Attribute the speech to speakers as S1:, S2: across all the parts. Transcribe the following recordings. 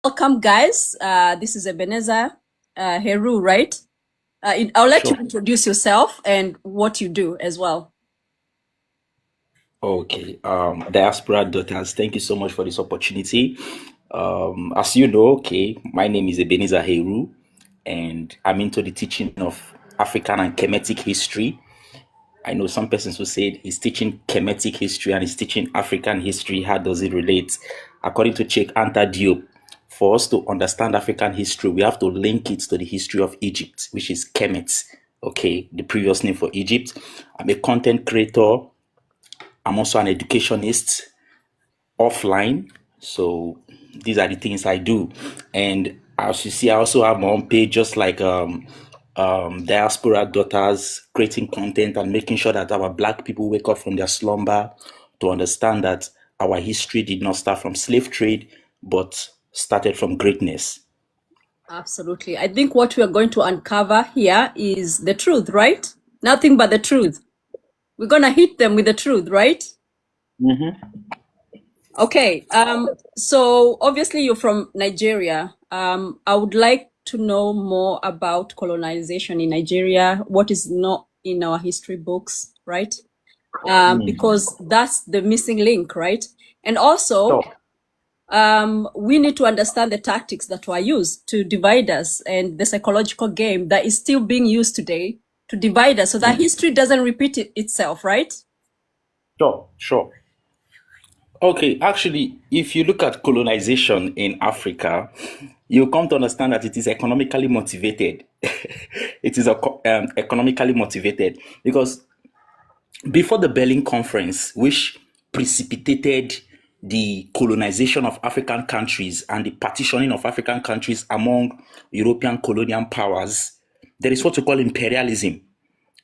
S1: Welcome, guys. This is Ebenezer Heru, right? I'll let you
S2: Sure.
S1: introduce yourself and what you do as well.
S2: Okay. Diaspora Daughters, thank you so much for this opportunity. As you know, okay, my name is Ebenezer Heru, and I'm into the teaching of African and Kemetic history. I know some persons who said he's teaching Kemetic history and he's teaching African history. How does it relate? According to Cheikh Anta Diop, for us to understand African history, we have to link it to the history of Egypt, which is Kemet. Okay, the previous name for Egypt. I'm a content creator. I'm also an educationist offline. So these are the things I do. And as you see, I also have my own page, just like Diaspora Daughters, creating content and making sure that our Black people wake up from their slumber to understand that our history did not start from slave trade, but started from greatness.
S1: Absolutely. I think what we are going to uncover here is the truth, right? Nothing but the truth. We're going to hit them with the truth, right?
S2: Mm-hmm.
S1: Okay. So obviously you're from Nigeria. I would like to know more about colonization in Nigeria, what is not in our history books, right? Because that's the missing link, right? And also,
S2: Sure.
S1: we need to understand the tactics that were used to divide us and the psychological game that is still being used today to divide us so that history doesn't repeat itself, right?
S2: Sure. Sure. Okay, actually, if you look at colonization in Africa, you come to understand that it is economically motivated. It is economically motivated because before the Berlin Conference, which precipitated the colonization of African countries and the partitioning of African countries among European colonial powers, there is what we call imperialism.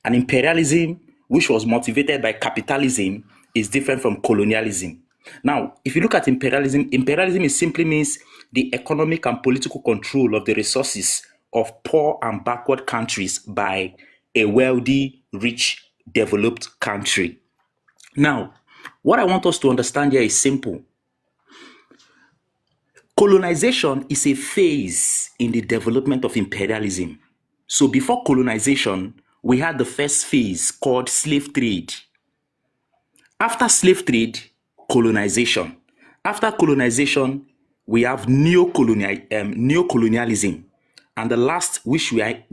S2: And imperialism, which was motivated by capitalism, is different from colonialism. Now, if you look at imperialism, imperialism is simply means the economic and political control of the resources of poor and backward countries by a wealthy, rich, developed country. Now, what I want us to understand here is simple. Colonization is a phase in the development of imperialism. So before colonization, we had the first phase called slave trade. After slave trade, colonization. After colonization, we have neocolonialism. And the last which we are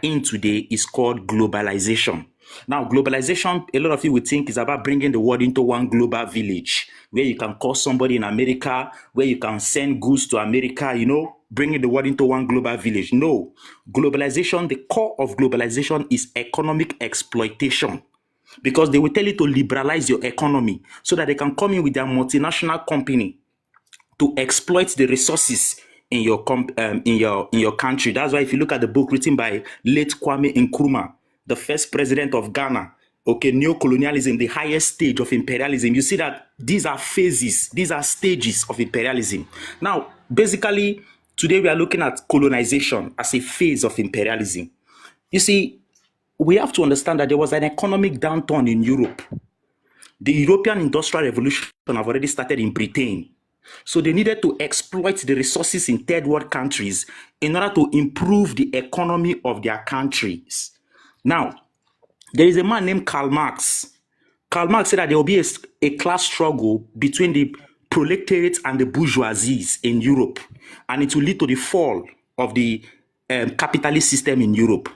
S2: in today is called globalization. Now, globalization, a lot of you would think is about bringing the world into one global village where you can call somebody in America, where you can send goods to America, bringing the world into one global village. No, globalization, the core of globalization is economic exploitation because they will tell you to liberalize your economy so that they can come in with their multinational company to exploit the resources in your country. That's why if you look at the book written by late Kwame Nkrumah, the first president of Ghana, okay, neo-colonialism, the highest stage of imperialism, you see that these are phases, these are stages of imperialism. Now, basically, today we are looking at colonization as a phase of imperialism. You see, we have to understand that there was an economic downturn in Europe. The European Industrial Revolution have already started in Britain. So they needed to exploit the resources in third world countries in order to improve the economy of their countries. Now, there is a man named Karl Marx. Karl Marx said that there will be a class struggle between the proletariat and the bourgeoisies in Europe, and it will lead to the fall of the capitalist system in Europe.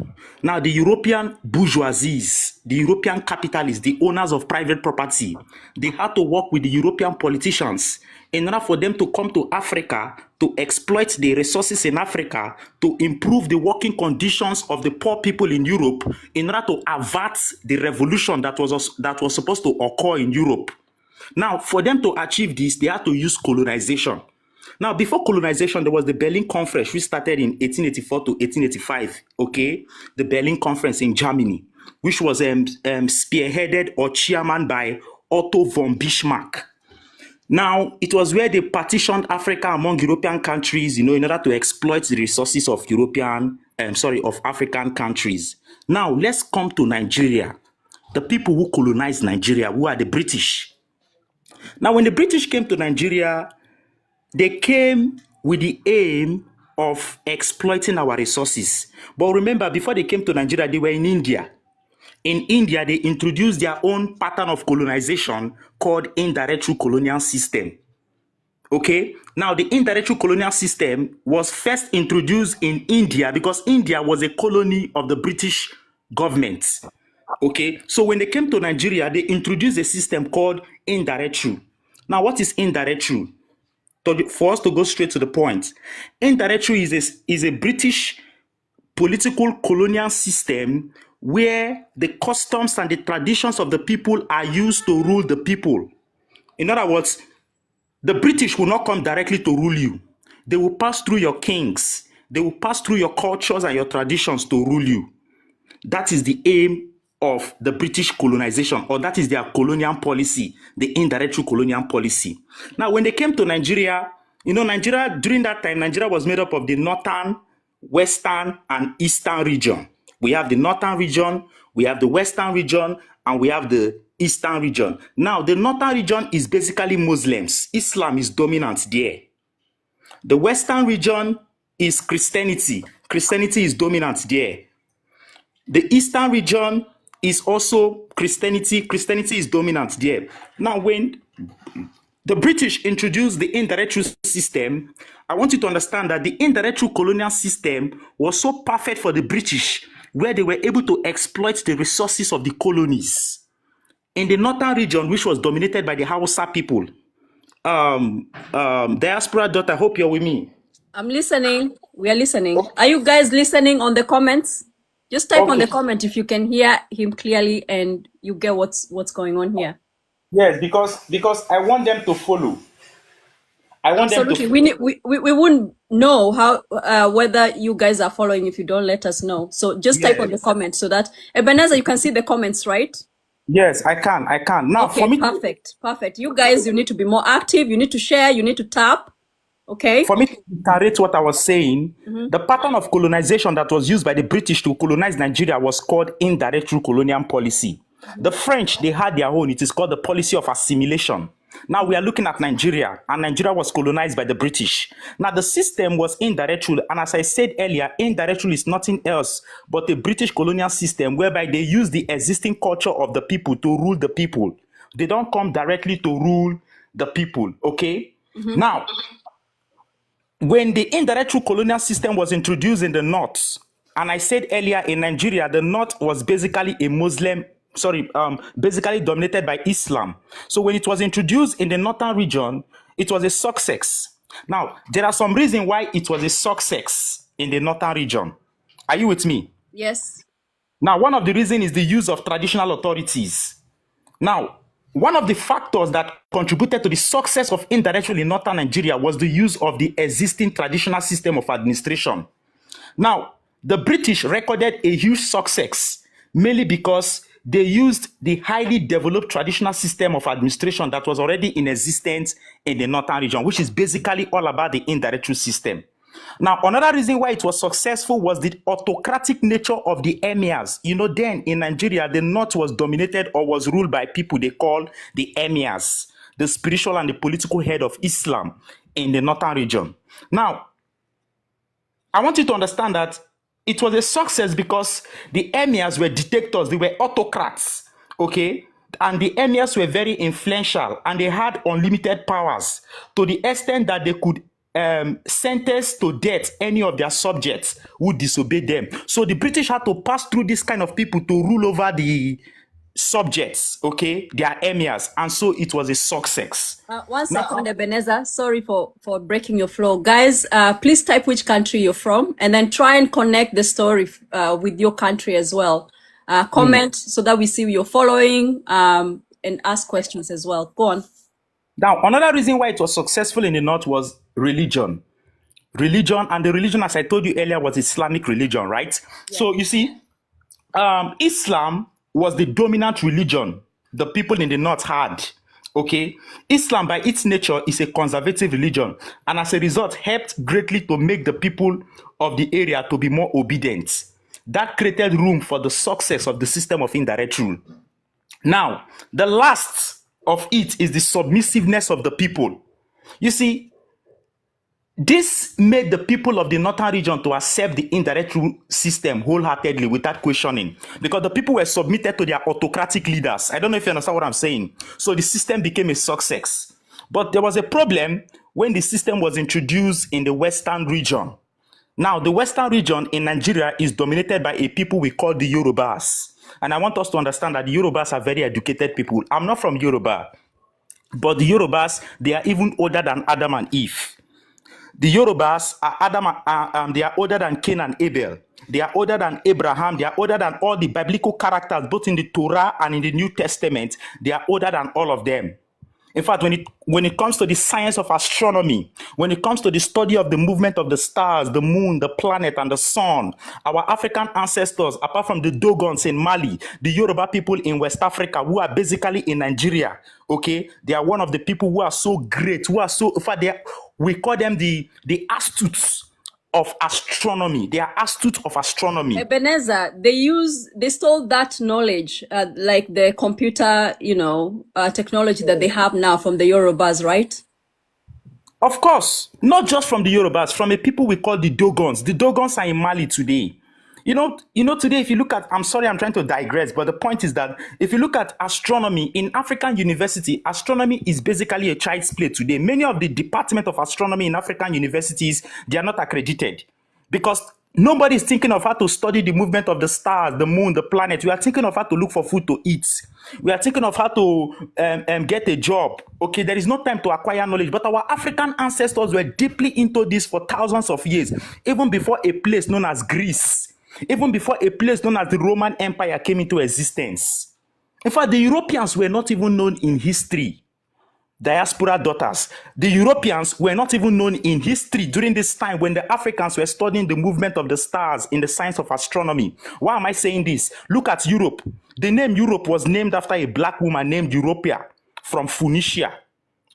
S2: Now, the European bourgeoisies, the European capitalists, the owners of private property, they had to work with the European politicians in order for them to come to Africa to exploit the resources in Africa to improve the working conditions of the poor people in Europe in order to avert the revolution that was supposed to occur in Europe. Now, for them to achieve this, they had to use colonization. Now, before colonization, there was the Berlin Conference, which started in 1884 to 1885, okay? The Berlin Conference in Germany, which was spearheaded or chairman by Otto von Bismarck. Now, it was where they partitioned Africa among European countries, in order to exploit the resources of of African countries. Now, let's come to Nigeria. The people who colonized Nigeria, who are the British. Now, when the British came to Nigeria, they came with the aim of exploiting our resources. But remember, before they came to Nigeria, they were in India. In India, they introduced their own pattern of colonization called indirect through colonial system. Okay, now the indirect through colonial system was first introduced in India because India was a colony of the British government. Okay, so when they came to Nigeria, they introduced a system called indirect through. Now, what is indirect through? For us to go straight to the point, indirect through is a British political colonial system where the customs and the traditions of the people are used to rule the people. In other words, the British will not come directly to rule you. They will pass through your kings. They will pass through your cultures and your traditions to rule you. That is the aim of the British colonization, or that is their colonial policy, the indirect through colonial policy. Now, when they came to Nigeria, Nigeria, during that time, Nigeria was made up of the northern, western, and eastern region. We have the northern region, we have the western region, and we have the eastern region. Now, the northern region is basically Muslims. Islam is dominant there. The western region is Christianity. Christianity is dominant there. The eastern region is also Christianity. Christianity is dominant there. Now, when the British introduced the indirect through system, I want you to understand that the indirect through colonial system was so perfect for the British, where they were able to exploit the resources of the colonies. In the northern region, which was dominated by the Hausa people, diaspora daughter, I hope you're with me.
S1: I'm listening. We are listening. Okay. Are you guys listening on the comments? Just type on the comment if you can hear him clearly and you get what's going on here.
S2: Yes, because I want them to follow. I want
S1: Absolutely.
S2: them to
S1: we wouldn't know how whether you guys are following if you don't let us know. So just type on the comments so that Ebenezer, you can see the comments, right?
S2: Yes, I can. Now,
S1: okay,
S2: for me,
S1: perfect. You guys, you need to be more active. You need to share. You need to tap. Okay.
S2: For me to narrate what I was saying, the pattern of colonization that was used by the British to colonize Nigeria was called indirect through colonial policy. The French, they had their own. It is called the policy of assimilation. Now we are looking at Nigeria, and Nigeria was colonized by the British. Now the system was indirect rule, and as I said earlier, indirect rule is nothing else but a British colonial system whereby they use the existing culture of the people to rule the people. They don't come directly to rule the people, okay? Now, when the indirect rule colonial system was introduced in the north, and I said earlier in Nigeria, the north was basically basically dominated by Islam. So when it was introduced in the northern region, it was a success. Now, there are some reasons why it was a success in the northern region. Are you with me?
S1: Yes.
S2: Now, one of the reasons is the use of traditional authorities. Now, one of the factors that contributed to the success of indirect rule in northern Nigeria was the use of the existing traditional system of administration. Now, the British recorded a huge success, mainly because they used the highly developed traditional system of administration that was already in existence in the northern region, which is basically all about the indirect rule system. Now, another reason why it was successful was the autocratic nature of the emirs. Then in Nigeria, the north was dominated or was ruled by people they call the emirs, the spiritual and the political head of Islam in the northern region. Now, I want you to understand that it was a success because the emirs were dictators, they were autocrats, okay? And the emirs were very influential and they had unlimited powers to the extent that they could sentence to death any of their subjects who disobeyed them. So the British had to pass through this kind of people to rule over the subjects, okay, their emirs, and so it was a success.
S1: One second, Ebenezer. Sorry for breaking your flow, guys. Please type which country you're from, and then try and connect the story with your country as well. Comment so that we see you're following, and ask questions as well. Go on.
S2: Now, another reason why it was successful in the north was religion. And the religion, as I told you earlier, was Islamic religion, right? Yeah. So you see, Islam was the dominant religion the people in the north had, okay? Islam, by its nature, is a conservative religion, and as a result, helped greatly to make the people of the area to be more obedient. That created room for the success of the system of indirect rule. Now, the last of it is the submissiveness of the people. You see, This made the people of the northern region to accept the indirect rule system wholeheartedly without questioning, because the people were submitted to their autocratic leaders. I don't know if you understand what I'm saying. So the system became a success. But there was a problem when the system was introduced in the western region. Now, the western region in Nigeria is dominated by a people we call the Yorubas. And I want us to understand that the Yorubas are very educated people. I'm not from Yoruba, but the Yorubas, they are even older than Adam and Eve. The Yorubas are they are older than Cain and Abel. They are older than Abraham. They are older than all the biblical characters, both in the Torah and in the New Testament. They are older than all of them. In fact, when it comes to the science of astronomy, when it comes to the study of the movement of the stars, the moon, the planet, and the sun, our African ancestors, apart from the Dogons in Mali, the Yoruba people in West Africa, who are basically in Nigeria, okay, they are one of the people who are so great, who are so, in fact, we call them the astutes of astronomy. They are astute of astronomy.
S1: Ebenezer, they stole that knowledge, like the computer, technology that they have now from the Yorubas, right?
S2: Of course, not just from the Yorubas, from a people we call the Dogons. The Dogons are in Mali today. Today, if you look at, I'm sorry, I'm trying to digress, but the point is that if you look at astronomy in African university, astronomy is basically a child's play today. Many of the department of astronomy in African universities, they are not accredited because nobody is thinking of how to study the movement of the stars, the moon, the planet. We are thinking of how to look for food to eat. We are thinking of how to get a job. Okay, there is no time to acquire knowledge, but our African ancestors were deeply into this for thousands of years, even before a place known as Greece. Even before a place known as the Roman Empire came into existence. In fact, the Europeans were not even known in history. Diaspora daughters. The Europeans were not even known in history during this time when the Africans were studying the movement of the stars in the science of astronomy. Why am I saying this? Look at Europe. The name Europe was named after a black woman named Europia from Phoenicia,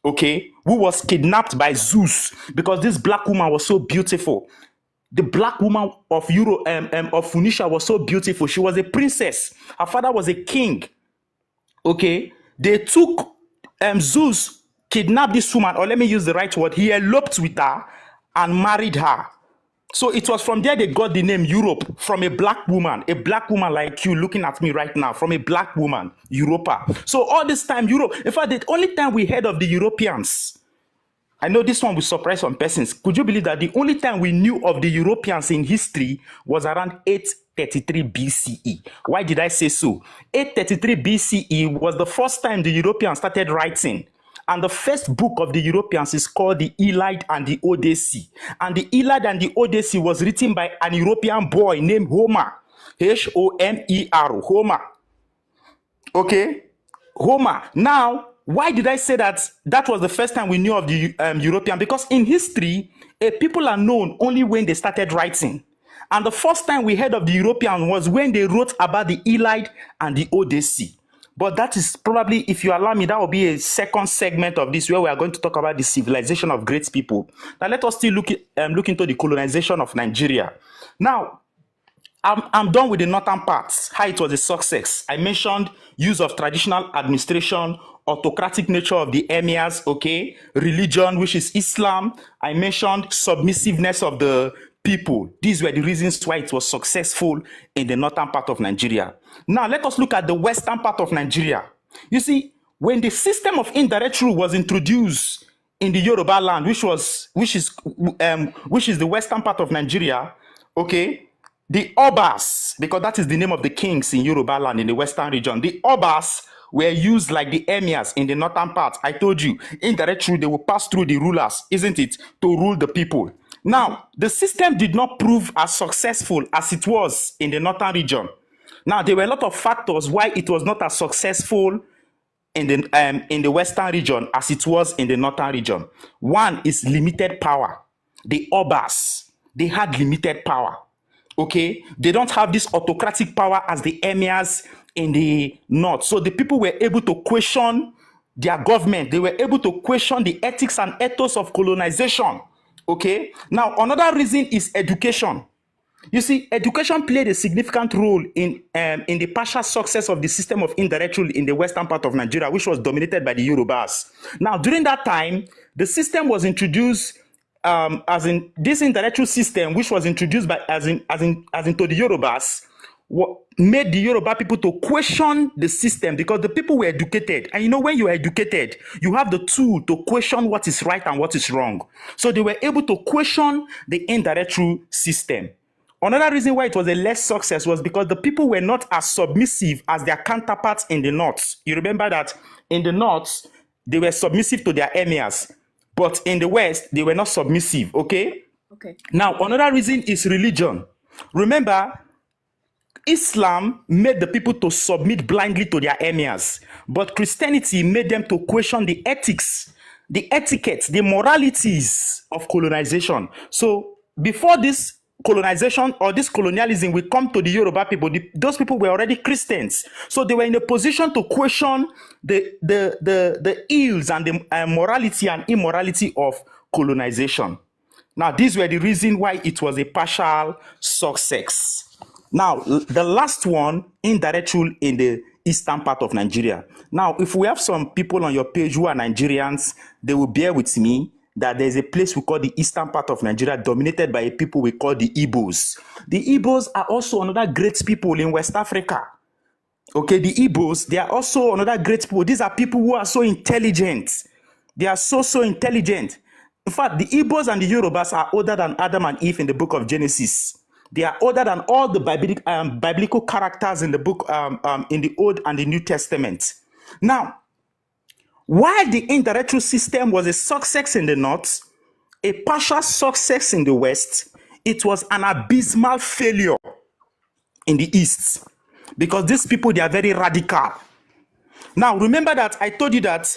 S2: okay, who was kidnapped by Zeus because this black woman was so beautiful. The black woman of of Phoenicia was so beautiful. She was a princess. Her father was a king. Okay, they took Zeus, kidnapped this woman, or let me use the right word. He eloped with her and married her. So it was from there they got the name Europe, from a black woman like you looking at me right now, from a black woman, Europa. So all this time, Europe. In fact, the only time we heard of the Europeans, I know this one will surprise some persons. Could you believe that the only time we knew of the Europeans in history was around 833 BCE? Why did I say so? 833 BCE was the first time the Europeans started writing. And the first book of the Europeans is called the Iliad and the Odyssey. And the Iliad and the Odyssey was written by an European boy named Homer. Homer. Homer. Okay? Homer. Now, why did I say that was the first time we knew of the European? Because in history, people are known only when they started writing. And the first time we heard of the European was when they wrote about the Iliad and the Odyssey. But that is probably, if you allow me, that will be a second segment of this where we are going to talk about the civilization of great people. Now, let us still look into the colonization of Nigeria. Now, I'm done with the northern parts, how it was a success. I mentioned use of traditional administration, autocratic nature of the emirs, okay, religion, which is Islam. I mentioned submissiveness of the people. These were the reasons why it was successful in the northern part of Nigeria. Now, let us look at the western part of Nigeria. You see, when the system of indirect rule was introduced in the Yoruba land, which is the western part of Nigeria, okay, the Obas, because that is the name of the kings in Yoruba land in the western region, the Obas were used like the emirs in the northern part. I told you, indirect rule, they will pass through the rulers, isn't it, to rule the people. Now, the system did not prove as successful as it was in the northern region. Now, there were a lot of factors why it was not as successful in the western region as it was in the northern region. One is limited power. The Obas, they had limited power. Okay, they don't have this autocratic power as the emirs in the north. So the people were able to question their government. They were able to question the ethics and ethos of colonization. Okay, now another reason is education. You see, education played a significant role in the partial success of the system of indirect rule in the western part of Nigeria, which was dominated by the Yorubas. Now, during that time, the system was introduced as in this intellectual system, which was introduced by as into the Yorubas, what made the Yoruba people to question the system, because the people were educated. And you know, when you are educated, you have the tool to question what is right and what is wrong. So they were able to question the intellectual system. Another reason why it was a less success was because the people were not as submissive as their counterparts in the north. You remember that in the north, they were submissive to their emirs, but in the west, they were not submissive, okay?
S1: Okay.
S2: Now, another reason is religion. Remember, Islam made the people to submit blindly to their emirs, but Christianity made them to question the ethics, the etiquette, the moralities of colonization. So before this colonization or this colonialism will come to the Yoruba people, those people were already Christians. So they were in a position to question the ills and the morality and immorality of colonization. Now, these were the reason why it was a partial success. Now, the last one, indirect rule in the eastern part of Nigeria. Now, if we have some people on your page who are Nigerians, they will bear with me that there's a place we call the eastern part of Nigeria dominated by a people we call the Igbos. The Igbos are also another great people in West Africa. Okay, the Igbos, they are also another great people. These are people who are so intelligent. They are so intelligent. In fact, the Igbos and the Yorubas are older than Adam and Eve in the book of Genesis. They are older than all the biblical characters in the book, in the Old and the New Testament. Now, while the indirect rule system was a success in the north, a partial success in the west, it was an abysmal failure in the east, because these people, they are very radical. Now, remember that I told you that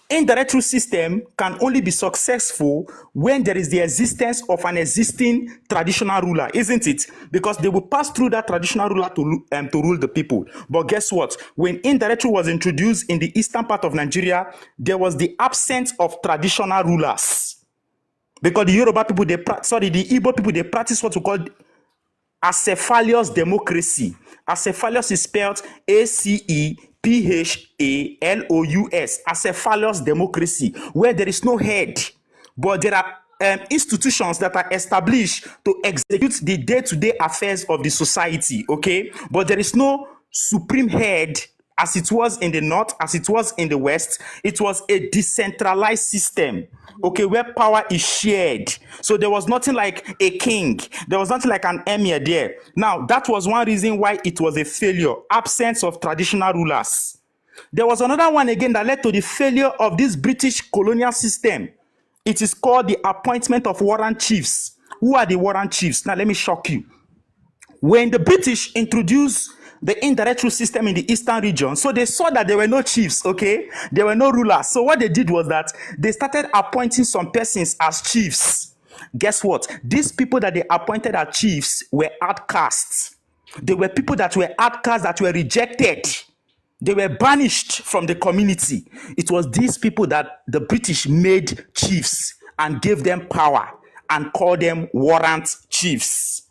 S2: indirect rule system can only be successful when there is the existence of an existing traditional ruler, isn't it? Because they will pass through that traditional ruler to rule the people. But guess what? When indirect rule was introduced in the eastern part of Nigeria, there was the absence of traditional rulers. Because the Yoruba people, the Igbo people, they practice what we call acephalous democracy. Acephalous is spelled Acephalous, acephalous democracy, where there is no head, but there are institutions that are established to execute the day-to-day affairs of the society, okay? But there is no supreme head as it was in the north, as it was in the west. It was a decentralized system, okay, where power is shared. So there was nothing like a king. There was nothing like an emir there. Now, that was one reason why it was a failure, absence of traditional rulers. There was another one again that led to the failure of this British colonial system. It is called the appointment of warrant chiefs. Who are the warrant chiefs? Now, let me shock you. When the British introduced the indirect rule system in the eastern region, so they saw that there were no chiefs, okay? There were no rulers. So what they did was that they started appointing some persons as chiefs. Guess what? These people that they appointed as chiefs were outcasts. They were people that were outcasts, that were rejected. They were banished from the community. It was these people that the British made chiefs and gave them power and called them warrant chiefs.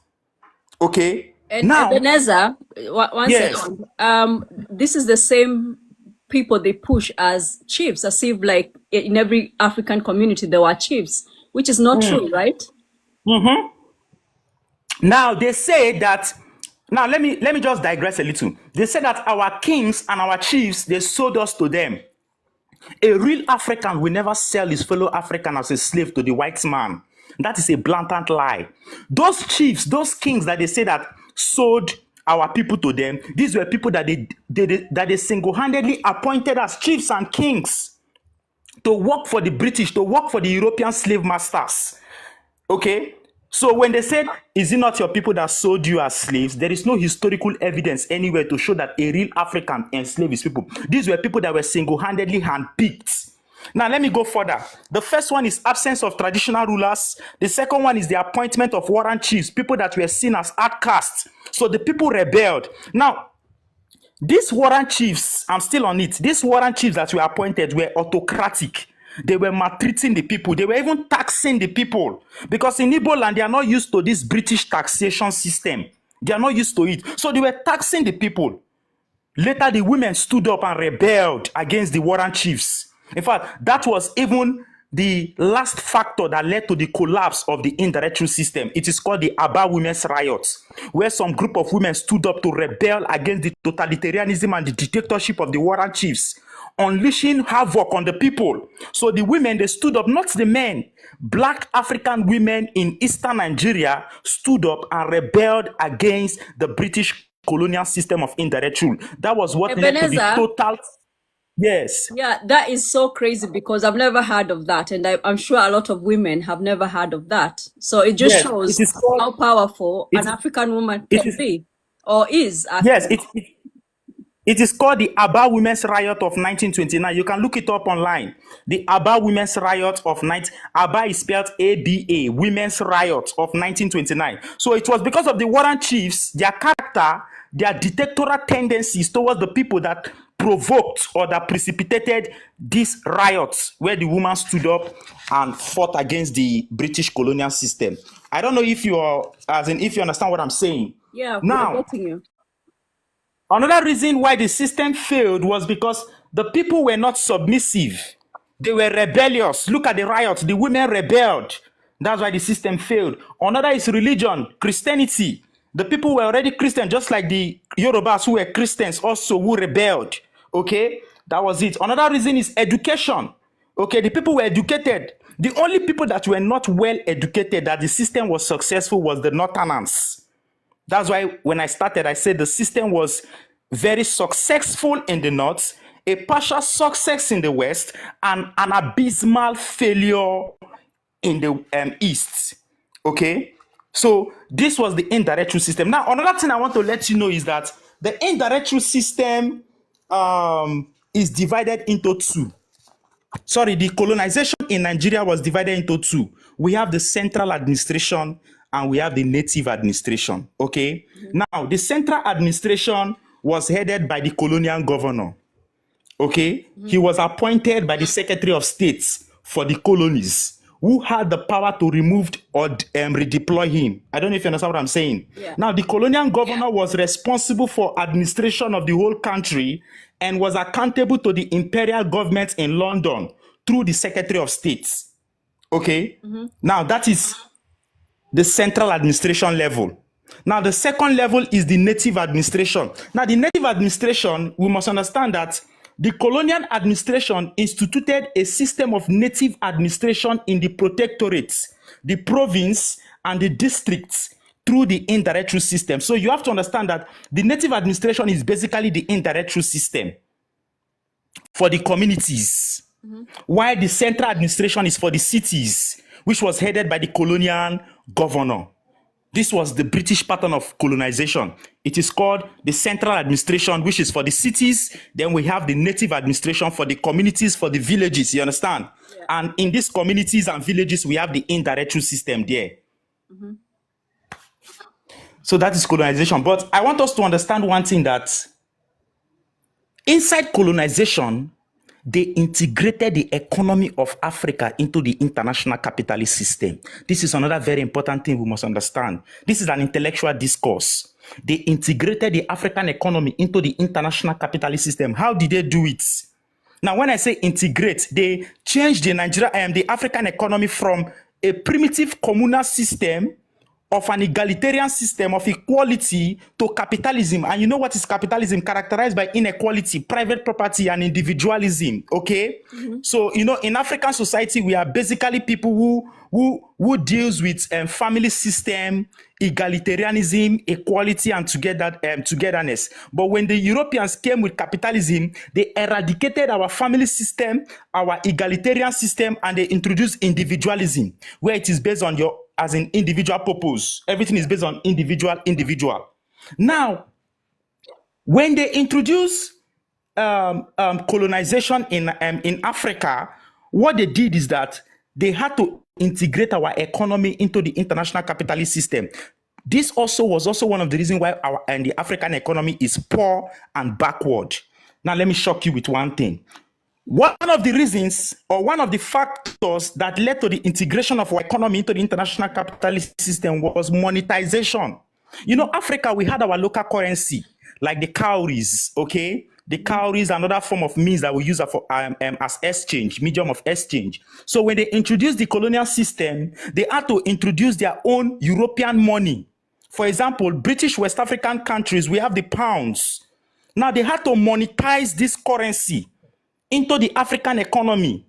S2: Okay?
S1: And
S2: Now,
S1: Ebenezer, one
S2: yes.
S1: second. This is the same people they push as chiefs, as if like in every African community there were chiefs, which is not true, right?
S2: Now they say that. Now let me just digress a little. They say that our kings and our chiefs, they sold us to them. A real African will never sell his fellow African as a slave to the white man. That is a blatant lie. Those chiefs, those kings that they say that sold our people to them, these were people that they single-handedly appointed as chiefs and kings to work for the British, to work for the European slave masters. Okay? So when they said, is it not your people that sold you as slaves? There is no historical evidence anywhere to show that a real African enslaved his people. These were people that were single-handedly handpicked. Now, let me go further. The first one is absence of traditional rulers. The second one is the appointment of warrant chiefs, people that were seen as outcasts. So the people rebelled. Now, these warrant chiefs, I'm still on it. These warrant chiefs that were appointed were autocratic. They were maltreating the people. They were even taxing the people. Because in Igbo land, they are not used to this British taxation system. They are not used to it. So they were taxing the people. Later, the women stood up and rebelled against the warrant chiefs. In fact, that was even the last factor that led to the collapse of the indirect rule system. It is called the Aba Women's Riots, where some group of women stood up to rebel against the totalitarianism and the dictatorship of the warring chiefs, unleashing havoc on the people. So the women, they stood up, not the men. Black African women in eastern Nigeria stood up and rebelled against the British colonial system of indirect rule. That was what led to the
S1: Ebenezer,
S2: total. Yes.
S1: yeah, that is so crazy because I've never heard of that, and I'm sure a lot of women have never heard of that. So it just
S2: Yes.
S1: shows
S2: It is called.
S1: how powerful an
S2: It,
S1: African woman
S2: it
S1: can
S2: is.
S1: be, or is
S2: Yes.
S1: actually.
S2: It is called the Aba Women's Riot of 1929. You can look it up online. The Aba Women's Riot of 19. Aba is spelled ABA, Women's Riot of 1929. So it was because of the warring chiefs, their character, their dictatorial tendencies towards the people that provoked or that precipitated these riots where the women stood up and fought against the British colonial system. I don't know if you are, as in, if you understand what I'm saying.
S1: Yeah, we're
S2: Now,
S1: getting you.
S2: another reason why the system failed was because the people were not submissive. They were rebellious. Look at the riots. The women rebelled. That's why the system failed. Another is religion, Christianity. The people were already Christian, just like the Yorubas who were Christians also who rebelled. Okay, that was it. Another reason is education. Okay, the people were educated. The only people that were not well educated that the system was successful was the Northerners. That's why when I started, I said the system was very successful in the north, a partial success in the west, and an abysmal failure in the east. Okay? So this was the indirect rule system. Now, another thing I want to let you know is that the indirect rule system is divided into two. Sorry, the colonization in Nigeria was divided into two. We have the central administration and we have the native administration. Okay. Now, the central administration was headed by the colonial governor. Okay. He was appointed by the Secretary of State for the colonies, who had the power to remove or redeploy him. I don't know if you understand what I'm saying.
S1: Yeah.
S2: Now, the colonial governor was responsible for administration of the whole country and was accountable to the imperial government in London through the Secretary of State. Okay? Now, that is the central administration level. Now, the second level is the native administration. Now, the native administration, we must understand that the colonial administration instituted a system of native administration in the protectorates, the province, and the districts through the indirect rule system. So you have to understand that the native administration is basically the indirect rule system for the communities, while the central administration is for the cities, which was headed by the colonial governor. This was the British pattern of colonization. It is called the central administration, which is for the cities. Then we have the native administration for the communities, for the villages. You understand?
S1: Yeah.
S2: And in these communities and villages, we have the indirect rule system there. So that is colonization. But I want us to understand one thing, that inside colonization, they integrated the economy of Africa into the international capitalist system. This is another very important thing we must understand. This is an intellectual discourse. They integrated the African economy into the international capitalist system. How did they do it? Now, when I say integrate, they changed the African economy from a primitive communal system of an egalitarian system of equality to capitalism. And you know what is capitalism? Characterized by inequality, private property, and individualism. Okay? So, you know, in African society, we are basically people who deals with family system, egalitarianism, equality, and togetherness. But when the Europeans came with capitalism, they eradicated our family system, our egalitarian system, and they introduced individualism, where it is based on your as an individual purpose. Everything is based on individual. Now, when they introduce colonization in Africa, what they did is that they had to integrate our economy into the international capitalist system. This was also one of the reasons why the African economy is poor and backward. Now, let me shock you with one thing. One of the reasons or one of the factors that led to the integration of our economy into the international capitalist system was monetization. You know, Africa, we had our local currency, like the cowries, okay? The cowrie is another form of means that we use for as exchange, medium of exchange. So when they introduced the colonial system, they had to introduce their own European money. For example, British West African countries, we have the pounds. Now they had to monetize this currency into the African economy,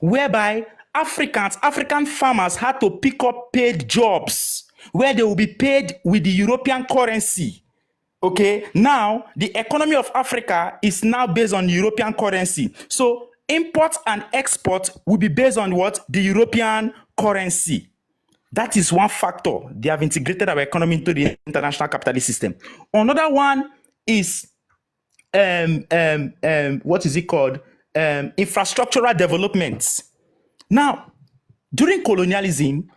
S2: whereby African farmers had to pick up paid jobs where they will be paid with the European currency. Okay, now the economy of Africa is now based on European currency. So import and export will be based on what? The European currency. That is one factor. They have integrated our economy into the international capitalist system. Another one is what is it called? Infrastructural development. Now, during colonialism,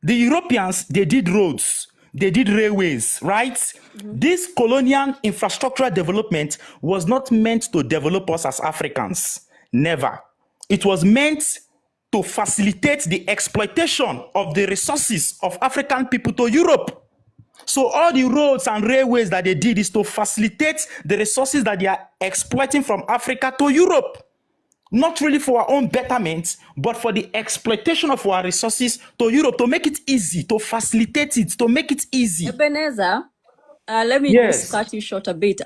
S2: the Europeans, they did roads, they did railways, right? This colonial infrastructural development was not meant to develop us as Africans. Never. It was meant to facilitate the exploitation of the resources of African people to Europe. So all the roads and railways that they did is to facilitate the resources that they are exploiting from Africa to Europe. Not really for our own betterment, but for the exploitation of our resources to Europe, to make it easy, to facilitate it, to make it easy.
S1: Ebenezer, let me just cut you short a bit.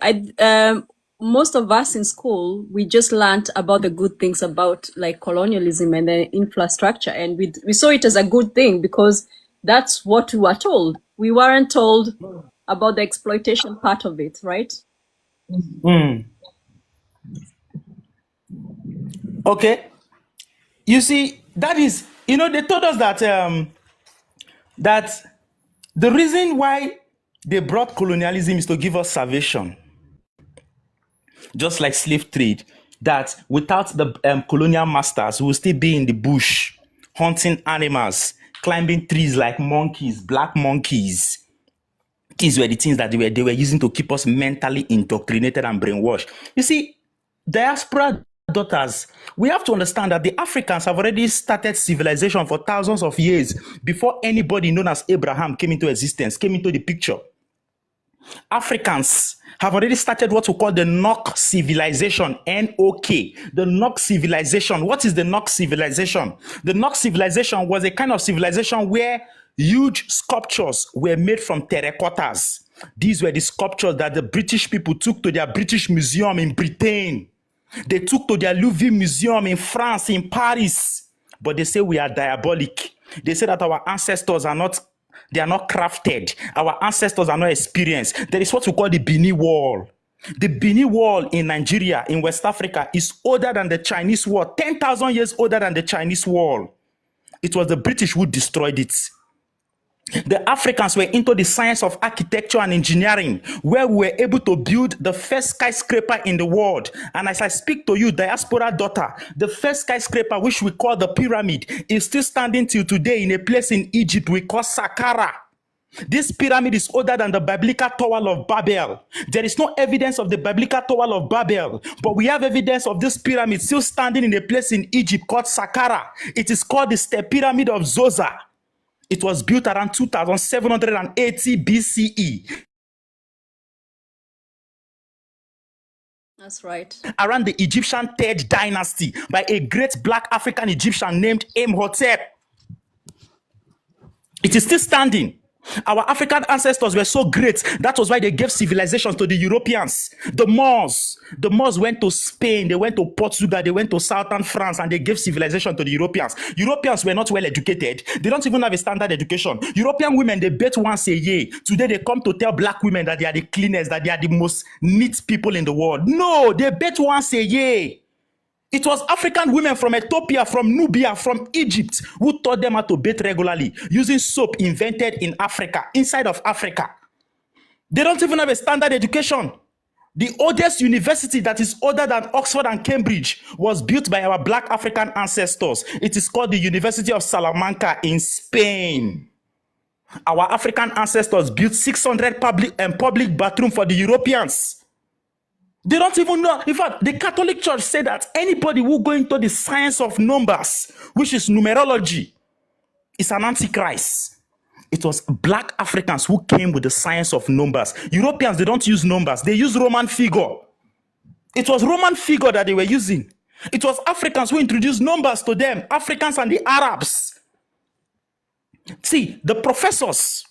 S1: Most of us in school, we just learned about the good things about like colonialism and the infrastructure, and we saw it as a good thing because that's what we were told. We weren't told about the exploitation part of it, right?
S2: Okay. You see, that is, they told us that that the reason why they brought colonialism is to give us salvation. Just like slave trade, that without the colonial masters, we will still be in the bush, hunting animals, climbing trees like monkeys, black monkeys. These were the things that they were using to keep us mentally indoctrinated and brainwashed. You see, diaspora daughters, we have to understand that the Africans have already started civilization for thousands of years before anybody known as Abraham came into existence, came into the picture. Africans have already started what we call the Nok civilization, N-O-K, the Nok civilization. What is the Nok civilization? The Nok civilization was a kind of civilization where huge sculptures were made from terracottas. These were the sculptures that the British people took to their British Museum in Britain. They took to their Louvre Museum in France, in Paris. But they say we are diabolic. They say that our ancestors are not crafted. Our ancestors are not experienced. There is what we call the Benin Wall. The Benin Wall in Nigeria, in West Africa, is older than the Chinese Wall, 10,000 years older than the Chinese Wall. It was the British who destroyed it. The Africans were into the science of architecture and engineering, where we were able to build the first skyscraper in the world. And as I speak to you, diaspora daughter, the first skyscraper, which we call the pyramid, is still standing till today in a place in Egypt we call Saqqara. This pyramid is older than the biblical Tower of Babel. There is no evidence of the biblical Tower of Babel, but we have evidence of this pyramid still standing in a place in Egypt called Saqqara. It is called the Step Pyramid of Zoza. It was built around 2780 BCE.
S1: That's right.
S2: Around the Egyptian Third Dynasty by a great black African Egyptian named Imhotep. It is still standing. Our African ancestors were so great. That was why they gave civilizations to the Europeans. The Moors went to Spain, they went to Portugal, they went to southern France, and they gave civilization to the Europeans. Europeans were not well educated. They don't even have a standard education. European women, they bathe once a year. Today, they come to tell black women that they are the cleanest, that they are the most neat people in the world. No, they bathe once a year. It was African women from Ethiopia, from Nubia, from Egypt who taught them how to bathe regularly using soap invented in Africa, inside of Africa. They don't even have a standard education. The oldest university that is older than Oxford and Cambridge was built by our black African ancestors. It is called the University of Salamanca in Spain. Our African ancestors built 600 public bathrooms for the Europeans. They don't even know. In fact, the Catholic Church said that anybody who go into the science of numbers, which is numerology, is an antichrist. It was black Africans who came with the science of numbers. Europeans, they don't use numbers. They use Roman figure. It was Roman figure that they were using. It was Africans who introduced numbers to them, Africans and the Arabs. See, the professors,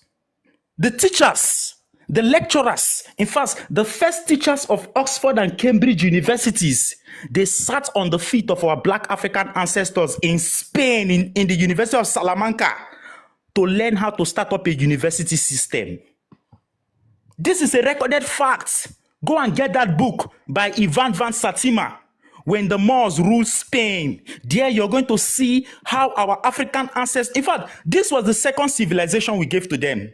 S2: the teachers, the lecturers, in fact, the first teachers of Oxford and Cambridge universities, they sat on the feet of our black African ancestors in Spain, in the University of Salamanca, to learn how to start up a university system. This is a recorded fact. Go and get that book by Ivan van Satima, When the Moors Ruled Spain. There you're going to see how our African ancestors, in fact, this was the second civilization we gave to them.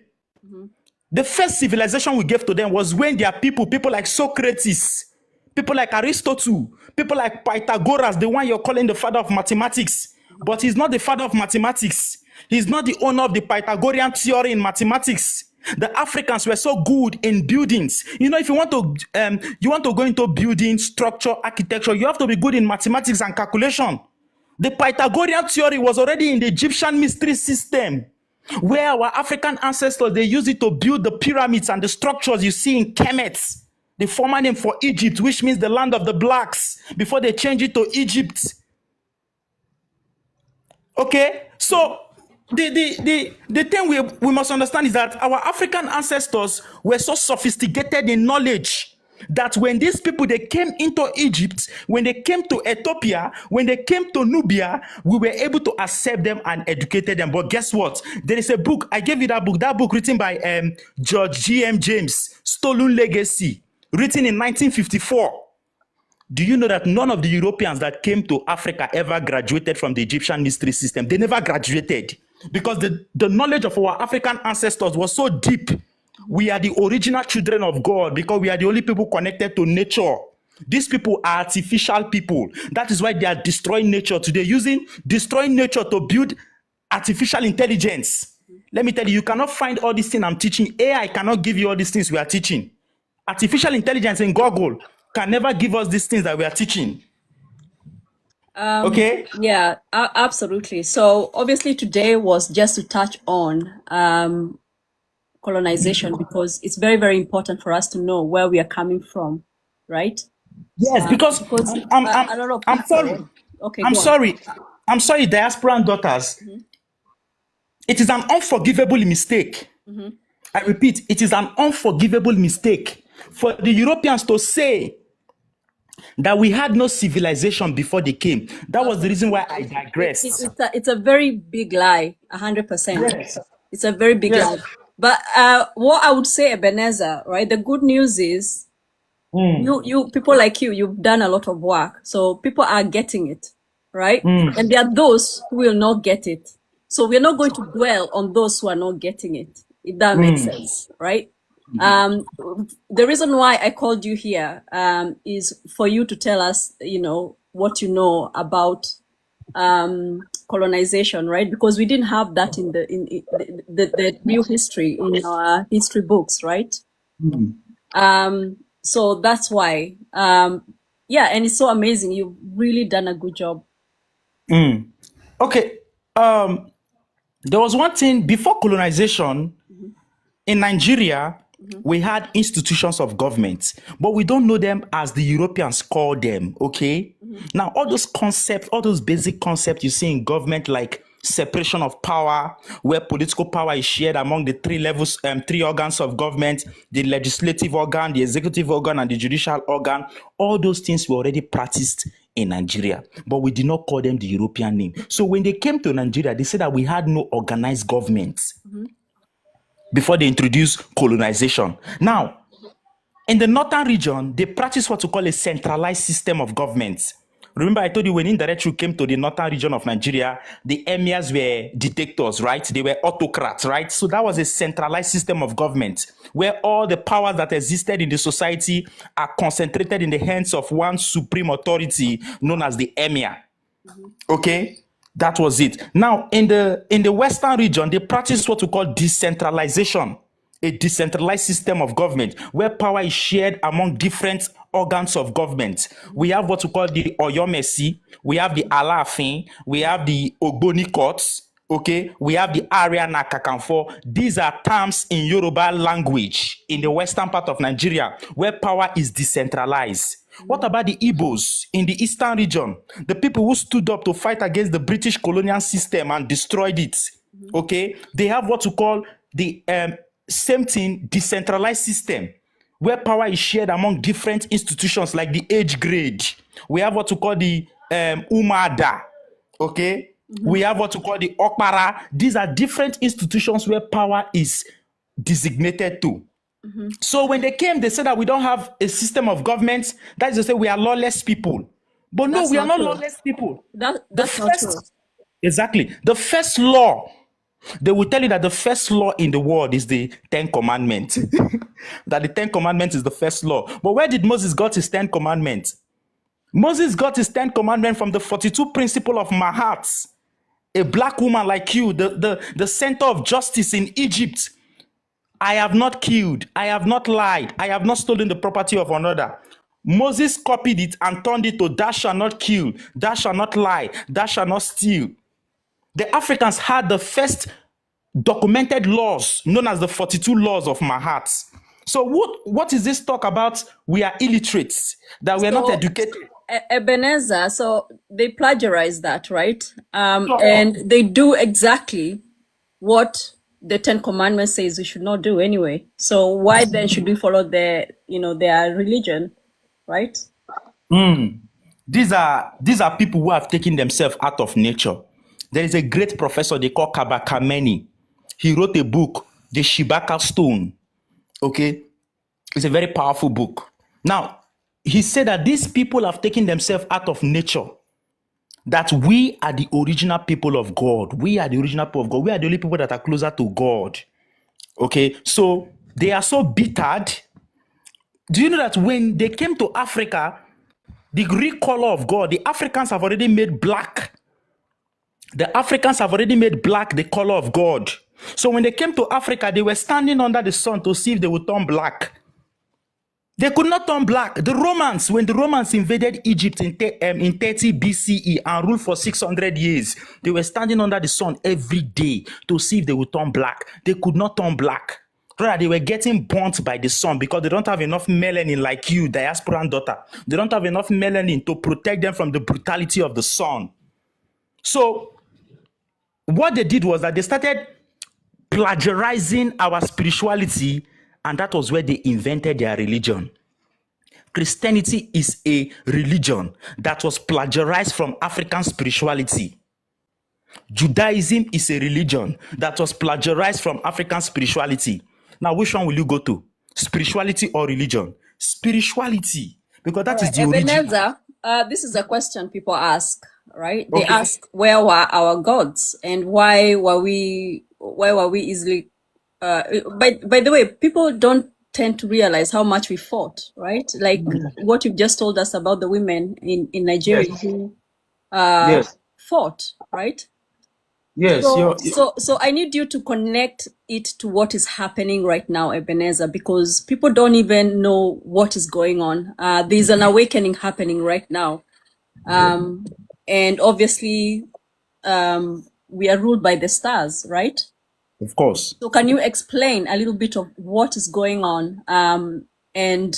S2: The first civilization we gave to them was when their people like Socrates, people like Aristotle, people like Pythagoras, the one you're calling the father of mathematics, but he's not the father of mathematics. He's not the owner of the Pythagorean theory in mathematics. The Africans were so good in buildings. You know, if you want to go into building, structure, architecture, you have to be good in mathematics and calculation. The Pythagorean theory was already in the Egyptian mystery system, where our African ancestors, they used it to build the pyramids and the structures you see in Kemet, the former name for Egypt, which means the land of the blacks, before they changed it to Egypt. Okay, so the thing we must understand is that our African ancestors were so sophisticated in knowledge that when these people, they came into Egypt, when they came to Ethiopia, when they came to Nubia, we were able to accept them and educated them. But guess what? There is a book, I gave you that book written by George G.M. James, Stolen Legacy, written in 1954. Do you know that none of the Europeans that came to Africa ever graduated from the Egyptian mystery system? They never graduated because the knowledge of our African ancestors was so deep. We are the original children of God because we are the only people connected to nature. These people are artificial people. That is why they are destroying nature today, destroying nature to build artificial intelligence. Let me tell you, you cannot find all these things I'm teaching. AI cannot give you all these things we are teaching. Artificial intelligence in Google can never give us these things that we are teaching. Okay?
S1: Yeah, absolutely. So obviously today was just to touch on colonization because it's very, very important for us to know where we are coming from, right?
S2: Yes, because
S1: a lot of
S2: I'm
S1: people.
S2: sorry.
S1: Okay,
S2: I'm sorry, diaspora daughters. It is an unforgivable mistake. I repeat, it is an unforgivable mistake for the Europeans to say that we had no civilization before they came. That was the reason why I digressed.
S1: It's a very big lie, 100%.
S2: Yes.
S1: It's a very big
S2: Yes.
S1: lie. But what I would say, Ebenezer, right? The good news is you people like you've done a lot of work. So people are getting it, right? And there are those who will not get it. So we're not going to dwell on those who are not getting it, if that makes sense, right? The reason why I called you here is for you to tell us, you know, what you know about colonization, right? Because we didn't have that in the real history in our history books, right? So that's why, yeah, and it's so amazing. You've really done a good job.
S2: Okay. There was one thing before colonization in Nigeria. We had institutions of government, but we don't know them as the Europeans call them. Okay. Now, all those concepts, all those basic concepts you see in government, like separation of power, where political power is shared among the three levels, three organs of government, the legislative organ, the executive organ, and the judicial organ. All those things were already practiced in Nigeria, but we did not call them the European name. So when they came to Nigeria, they said that we had no organized government before they introduced colonization. Now, in the northern region, they practice what we call a centralized system of government. Remember, I told you when indirect rule came to the northern region of Nigeria, the emirs were dictators, right? They were autocrats, right? So that was a centralized system of government where all the powers that existed in the society are concentrated in the hands of one supreme authority known as the emir. Okay? That was it. Now, in the western region, they practice what we call decentralization, a decentralized system of government where power is shared among different organs of government. We have what we call the Oyomesi, we have the Alaafin, we have the Ogboni courts, okay? We have the Area Nakakanfo. These are terms in Yoruba language in the western part of Nigeria where power is decentralized. What about the Igbos in the eastern region? The people who stood up to fight against the British colonial system and destroyed it. Okay, they have what to call the same thing, decentralized system, where power is shared among different institutions like the age grade. We have what to call the Umada. Okay, we have what to call the Okpara. These are different institutions where power is designated to. So when they came, they said that we don't have a system of government. That is to say, we are lawless people. But no,
S1: That's
S2: we are
S1: not
S2: not
S1: true.
S2: lawless people.
S1: That's not true.
S2: Exactly. The first law, they will tell you that the first law in the world is the Ten Commandments. That the Ten Commandments is the first law. But where did Moses got his Ten Commandments? Moses got his Ten Commandments from the 42 principle of Mahat. A black woman like you, the center of justice in Egypt. I have not killed, I have not lied, I have not stolen the property of another. Moses copied it and turned it to thou shalt not kill, thou shalt not lie, thou shalt not steal. The Africans had the first documented laws known as the 42 laws of Mahat. So what is this talk about? We are illiterates, that we are not educated.
S1: Ebenezer, so they plagiarize that, right? And they do exactly what the Ten Commandments says we should not do anyway. So why then should we follow their religion, right?
S2: These are people who have taken themselves out of nature. There is a great professor they call Kabakameni. He wrote a book, The Shibaka Stone. Okay, it's a very powerful book. Now, he said that these people have taken themselves out of nature. That we are the original people of God. We are the original people of God. We are the only people that are closer to God. Okay, so they are so bittered. Do you know that when they came to Africa, the real color of God, the Africans have already made black. The Africans have already made black the color of God. So when they came to Africa, they were standing under the sun to see if they would turn black. They could not turn black. The Romans, when the Romans invaded Egypt in 30 BCE and ruled for 600 years, they were standing under the sun every day to see if they would turn black. They could not turn black. Rather, they were getting burnt by the sun because they don't have enough melanin like you, diasporan daughter. They don't have enough melanin to protect them from the brutality of the sun. So what they did was that they started plagiarizing our spirituality, and that was where they invented their religion. Christianity is a religion that was plagiarized from African spirituality. Judaism is a religion that was plagiarized from African spirituality. Now, which one will you go to? Spirituality or religion? Spirituality, because that is the origin.
S1: Ebenezer, this is a question people ask, right? They ask, where were our gods, and why were we easily? By the way, people don't tend to realize how much we fought, right? Like what you've just told us about the women in Nigeria who fought, right?
S2: Yes.
S1: So I need you to connect it to what is happening right now, Ebenezer, because people don't even know what is going on. There's an awakening happening right now. And obviously, we are ruled by the stars, right?
S2: Of course.
S1: So can you explain a little bit of what is going on? And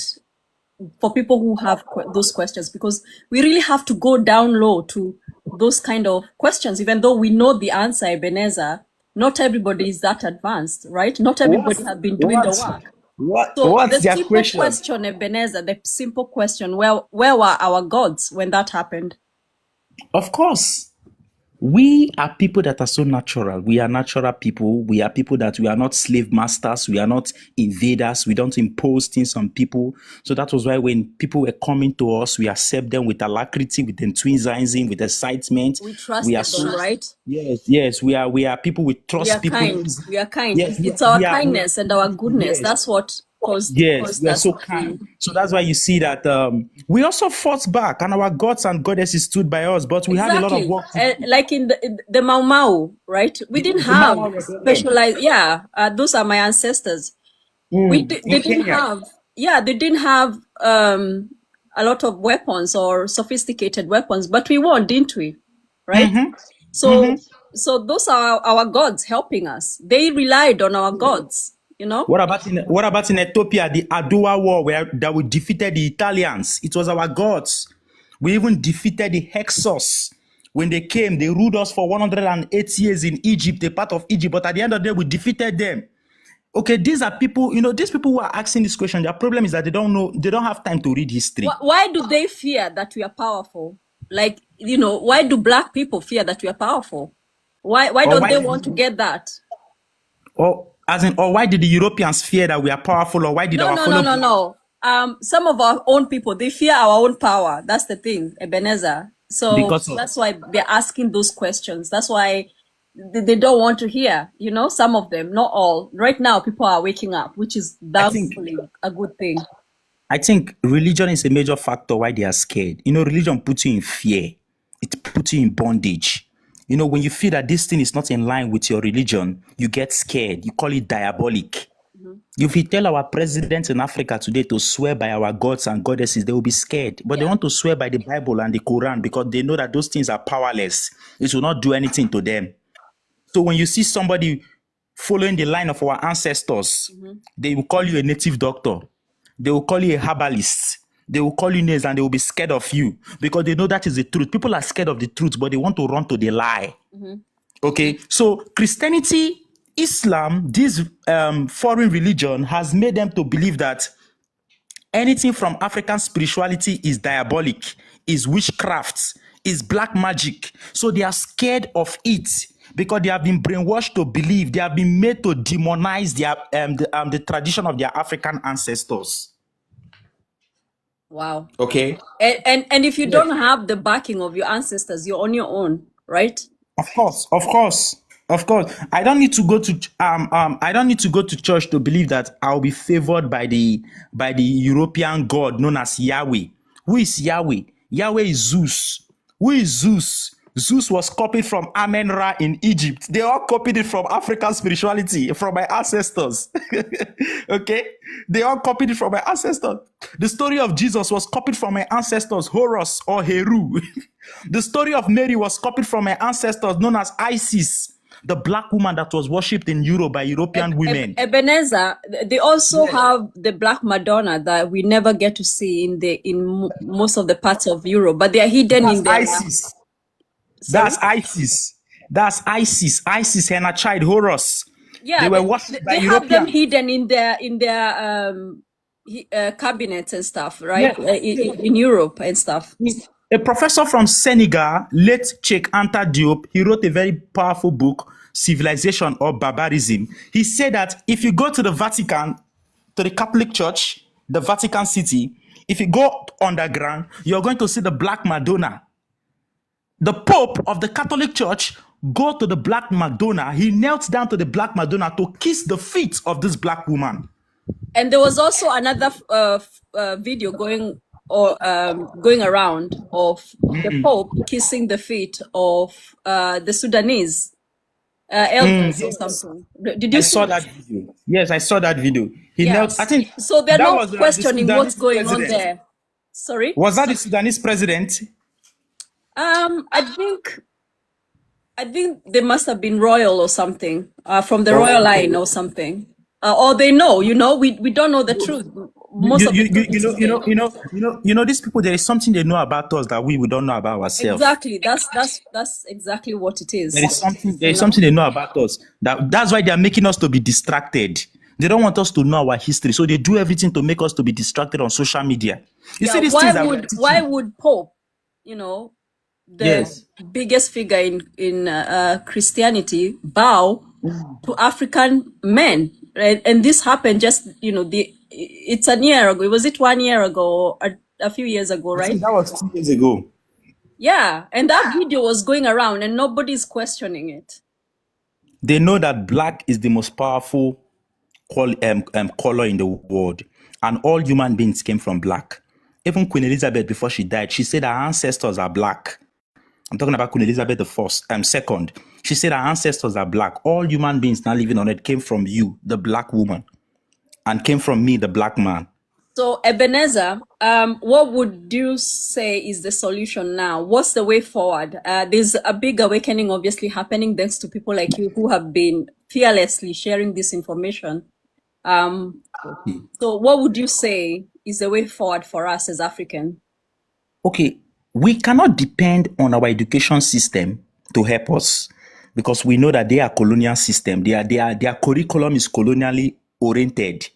S1: for people who have those questions, because we really have to go down low to those kind of questions, even though we know the answer, Ebenezer, not everybody is that advanced, right? Not everybody has been doing the work.
S2: What's
S1: the
S2: their
S1: simple
S2: question?
S1: Ebenezer, the simple question, where were our gods when that happened?
S2: Of course. We are people that are so natural. We are natural people. We are people that we are not slave masters. We are not invaders. We don't impose things on people. So that was why when people were coming to us, we accept them with alacrity, with enthusiasm, with excitement.
S1: We trust them, right?
S2: Yes. We are people we trust people.
S1: We are kind.
S2: Yes,
S1: it's our kindness and our goodness.
S2: Yes.
S1: That's what caused.
S2: Yes, we are so kind. So that's why you see that we also fought back, and our gods and goddesses stood by us. But we had a lot of work to do.
S1: Like in the Mau Mau, right? We didn't have specialized. Yeah, those are my ancestors. They didn't have. Yeah, they didn't have a lot of weapons or sophisticated weapons, but we won, didn't we? Right. So those are our gods helping us. They relied on our gods. you know?
S2: What about in Ethiopia, the Adwa War, where that we defeated the Italians? It was our gods. We even defeated the Hexos. When they came, they ruled us for 108 years in Egypt, a part of Egypt. But at the end of the day, we defeated them. Okay, these are people, these people who are asking this question, their problem is that they don't know, they don't have time to read history.
S1: Why do they fear that we are powerful? Like, why do black people fear that we are powerful? Why don't they want to get that?
S2: Or why did the Europeans fear that we are powerful, or why did our followers?
S1: No. Some of our own people, they fear our own power. That's the thing, Ebenezer. So that's why they're asking those questions. That's why they don't want to hear, some of them, not all. Right now, people are waking up, which is doubtfully a good thing.
S2: I think religion is a major factor why they are scared. Religion puts you in fear. It puts you in bondage. When you feel that this thing is not in line with your religion, you get scared. You call it diabolic. If we tell our presidents in Africa today to swear by our gods and goddesses, they will be scared. But they want to swear by the Bible and the Quran because they know that those things are powerless. It will not do anything to them. So when you see somebody following the line of our ancestors, they will call you a native doctor. They will call you a herbalist. They will call you names and they will be scared of you because they know that is the truth. People are scared of the truth, but they want to run to the lie. Okay, so Christianity, Islam, this foreign religion has made them to believe that anything from African spirituality is diabolic, is witchcraft, is black magic. So they are scared of it because they have been brainwashed to believe, they have been made to demonize the tradition of their African ancestors.
S1: Wow.
S2: Okay.
S1: And if you don't have the backing of your ancestors, you're on your own, right?
S2: Of course. I don't need to go to church to believe that I'll be favored by the European god known as Yahweh. Who is Yahweh? Yahweh is Zeus. Who is Zeus? Zeus was copied from Amen-Ra in Egypt. They all copied it from African spirituality, from my ancestors. Okay? They all copied it from my ancestors. The story of Jesus was copied from my ancestors, Horus or Heru. The story of Mary was copied from my ancestors, known as Isis, the black woman that was worshipped in Europe by European women.
S1: Ebenezer, they also have the Black Madonna that we never get to see in most of the parts of Europe, but they are hidden in there.
S2: Isis. That's Isis. That's Isis. Isis and her child Horus.
S1: Yeah,
S2: they were worshipped by
S1: European. Have them hidden in their cabinets and stuff, right? In Europe and stuff.
S2: A professor from Senegal, late Cheikh Anta Diop, he wrote a very powerful book, Civilization or Barbarism. He said that if you go to the Vatican, to the Catholic Church, the Vatican City, if you go underground, you're going to see the Black Madonna. The Pope of the Catholic Church go to the Black Madonna. He knelt down to the Black Madonna to kiss the feet of this black woman.
S1: And there was also another video going around of the Pope kissing the feet of the Sudanese elders or something. Did you see
S2: that video? Yes, I saw that video. He knelt. I think
S1: so. They're not questioning what's going on there. Sorry,
S2: was that the Sudanese president?
S1: I think they must have been royal or something, from the royal line or something, or they know. We don't know the truth. Most of
S2: these people. There is something they know about us that we don't know about ourselves.
S1: Exactly. That's exactly what it is.
S2: There is something they know about us. That's why they are making us to be distracted. They don't want us to know our history, so they do everything to make us to be distracted on social media. You see these things.
S1: Why would Pope, the biggest figure in Christianity, bow to African men, right? And this happened just, it's a year ago. Was it 1 year ago or a few years ago, right?
S2: That was 2 years ago.
S1: Yeah, and that video was going around and nobody's questioning it.
S2: They know that black is the most powerful color in the world, and all human beings came from black. Even Queen Elizabeth, before she died, she said our ancestors are black. I'm talking about Queen Elizabeth II. She said our ancestors are black. All human beings now living on it came from you, the black woman, and came from me, the black man.
S1: So Ebenezer, what would you say is the solution now? What's the way forward? There's a big awakening obviously happening thanks to people like you who have been fearlessly sharing this information.
S2: Okay.
S1: So what would you say is the way forward for us as African?
S2: Okay, we cannot depend on our education system to help us because we know that they are colonial system. Their curriculum is colonially oriented.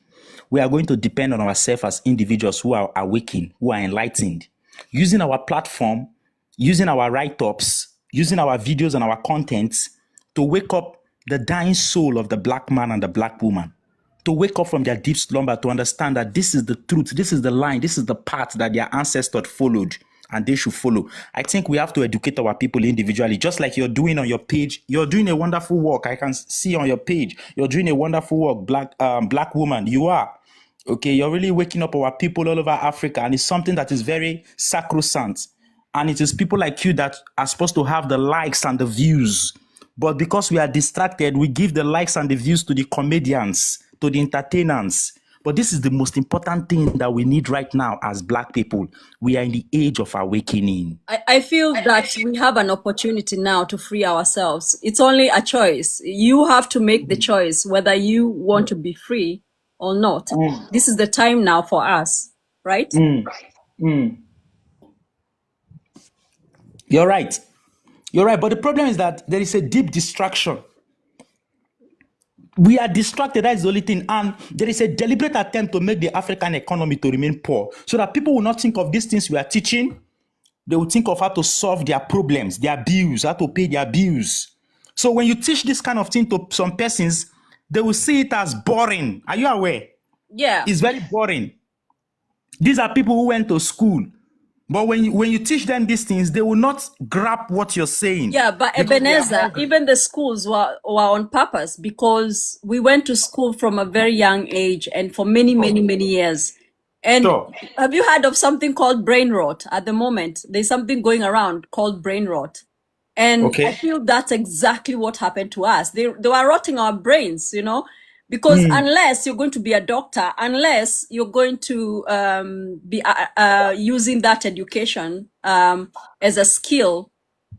S2: We are going to depend on ourselves as individuals who are awakened, who are enlightened, using our platform, using our write-ups, using our videos and our contents to wake up the dying soul of the black man and the black woman, to wake up from their deep slumber, to understand that this is the truth, this is the line, this is the path that their ancestors followed and they should follow. I think we have to educate our people individually, just like you're doing on your page. You're doing a wonderful work. I can see on your page, you're doing a wonderful work, black woman. You are. Okay, you're really waking up our people all over Africa, and it's something that is very sacrosanct. And it is people like you that are supposed to have the likes and the views. But because we are distracted, we give the likes and the views to the comedians, to the entertainers. But this is the most important thing that we need right now as black people. We are in the age of awakening.
S1: I feel that we have an opportunity now to free ourselves. It's only a choice. You have to make the choice whether you want to be free or not. This is the time now for us, right?
S2: You're right. You're right. But the problem is that there is a deep distraction. We are distracted. That is the only thing. And there is a deliberate attempt to make the African economy to remain poor so that people will not think of these things we are teaching. They will think of how to solve their problems, their bills, how to pay their bills. So when you teach this kind of thing to some persons, they will see it as boring. Are you aware?
S1: Yeah.
S2: It's very boring. These are people who went to school. But when you teach them these things, they will not grab what you're saying.
S1: Yeah, but Ebenezer, even the schools were on purpose because we went to school from a very young age and for many, many years. And
S2: Sure.
S1: have you heard of something called brain rot at the moment? There's something going around called brain rot. And
S2: Okay.
S1: I feel that's exactly what happened to us. They were rotting our brains, because unless you're going to be a doctor, unless you're going to be using that education as a skill,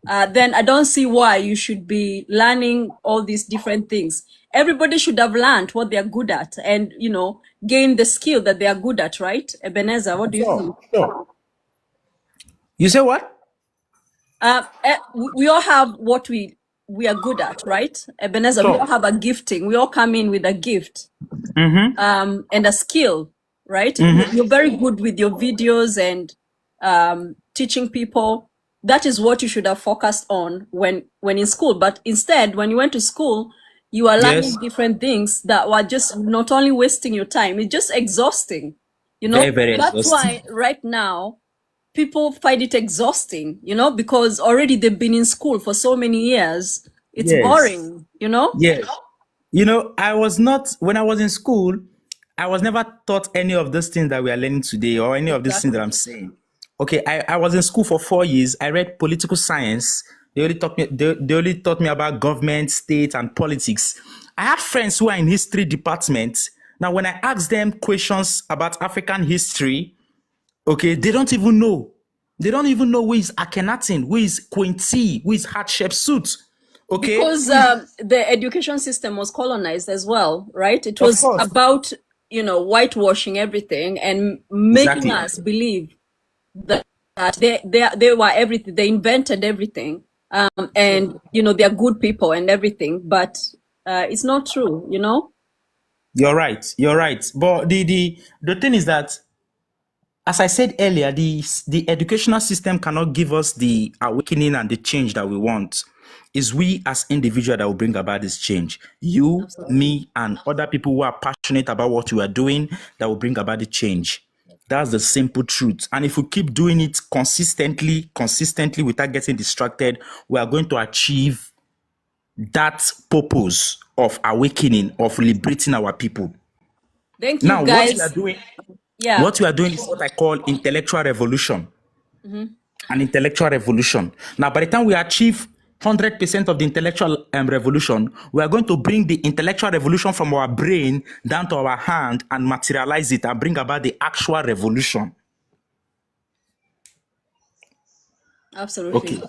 S1: then I don't see why you should be learning all these different things. Everybody should have learned what they're good at and, gain the skill that they are good at, right? Ebenezer, what do you think?
S2: Sure. You say what?
S1: We all have what we are good at, right? Ebenezer, we all have a gifting. We all come in with a gift and a skill, right? You're very good with your videos and teaching people. That is what you should have focused on when in school. But instead, when you went to school, you are learning different things that were just not only wasting your time, it's just exhausting.
S2: Very, very
S1: That's
S2: exhausting.
S1: why right now people find it exhausting, because already they've been in school for so many years. It's boring,
S2: Yes. I was not, when I was in school, I was never taught any of those things that we are learning today or any of these things that I'm saying. Okay, I was in school for 4 years. I read political science. They only taught me about government, state, and politics. I have friends who are in history department. Now, when I ask them questions about African history, okay, they don't even know. They don't even know who is Akhenaten, who is Quincy, who is Hatshepsut. Okay.
S1: Because the education system was colonized as well, right? It was about, whitewashing everything and making us believe that they were everything. They invented everything. And, they're good people and everything. But it's not true,
S2: You're right. You're right. But the thing is that, as I said earlier, the educational system cannot give us the awakening and the change that we want. It's we as individuals that will bring about this change. You, me, and other people who are passionate about what we are doing that will bring about the change. That's the simple truth. And if we keep doing it consistently without getting distracted, we are going to achieve that purpose of awakening, of liberating our people.
S1: Thank you, guys.
S2: What we are doing, what we are doing is what I call intellectual revolution. An intellectual revolution. Now, by the time we achieve 100% of the intellectual revolution, we are going to bring the intellectual revolution from our brain down to our hand and materialize it and bring about the actual revolution.
S1: Absolutely.
S2: Okay.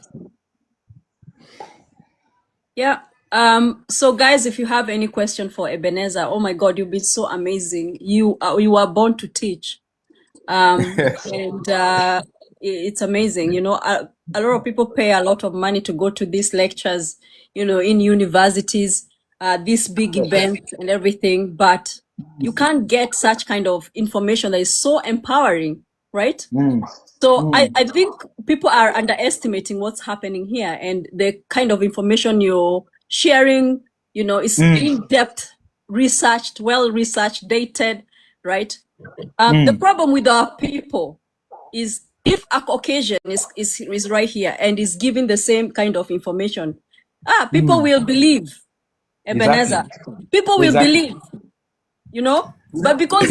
S1: Yeah. So guys, if you have any question for Ebenezer, oh my God, you've been so amazing. You are born to teach. And it's amazing. A lot of people pay a lot of money to go to these lectures, in universities, these big events and everything, but you can't get such kind of information that is so empowering, right? So I think people are underestimating what's happening here, and the kind of information you're sharing, is in-depth, researched, well-researched, dated, right? The problem with our people is if a Caucasian is right here and is giving the same kind of information, people will believe, Ebenezer.
S2: Exactly.
S1: People will
S2: Exactly.
S1: believe, but because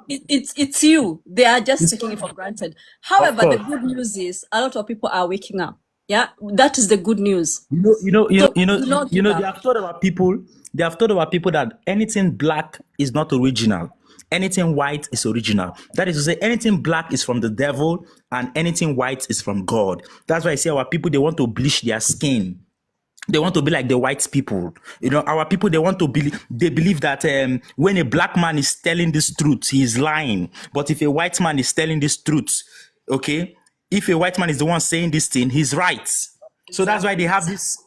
S1: it's you, they are just taking it for granted.
S2: Of
S1: However, the
S2: course.
S1: good news is a lot of people are waking up. Yeah, that is the good news. So do not give
S2: They
S1: up.
S2: have told our people. They have told our people that anything black is not original. Anything white is original. That is to say, anything black is from the devil, and anything white is from God. That's why I say our people, they want to bleach their skin. They want to be like the white people. Our people, they believe that when a black man is telling this truth, he is lying. But if a white man is telling this truth, okay, if a white man is the one saying this thing, he's right. So that's why they
S1: Exactly.
S2: have this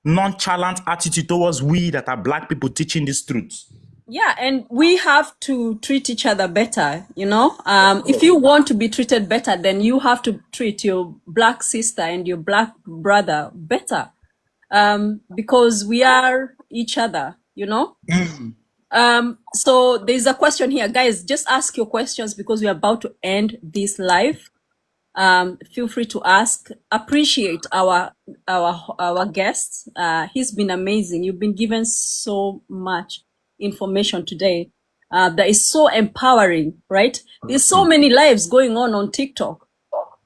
S2: nonchalant attitude towards we that are black people teaching this truth.
S1: Yeah, and we have to treat each other better, if you want to be treated better, then you have to treat your black sister and your black brother better, because we are each other, So there's a question here, guys. Just ask your questions because we're about to end this live. Feel free to ask. Appreciate our guest. He's been amazing. You've been given so much information today that is so empowering, right? There's so many lives going on TikTok,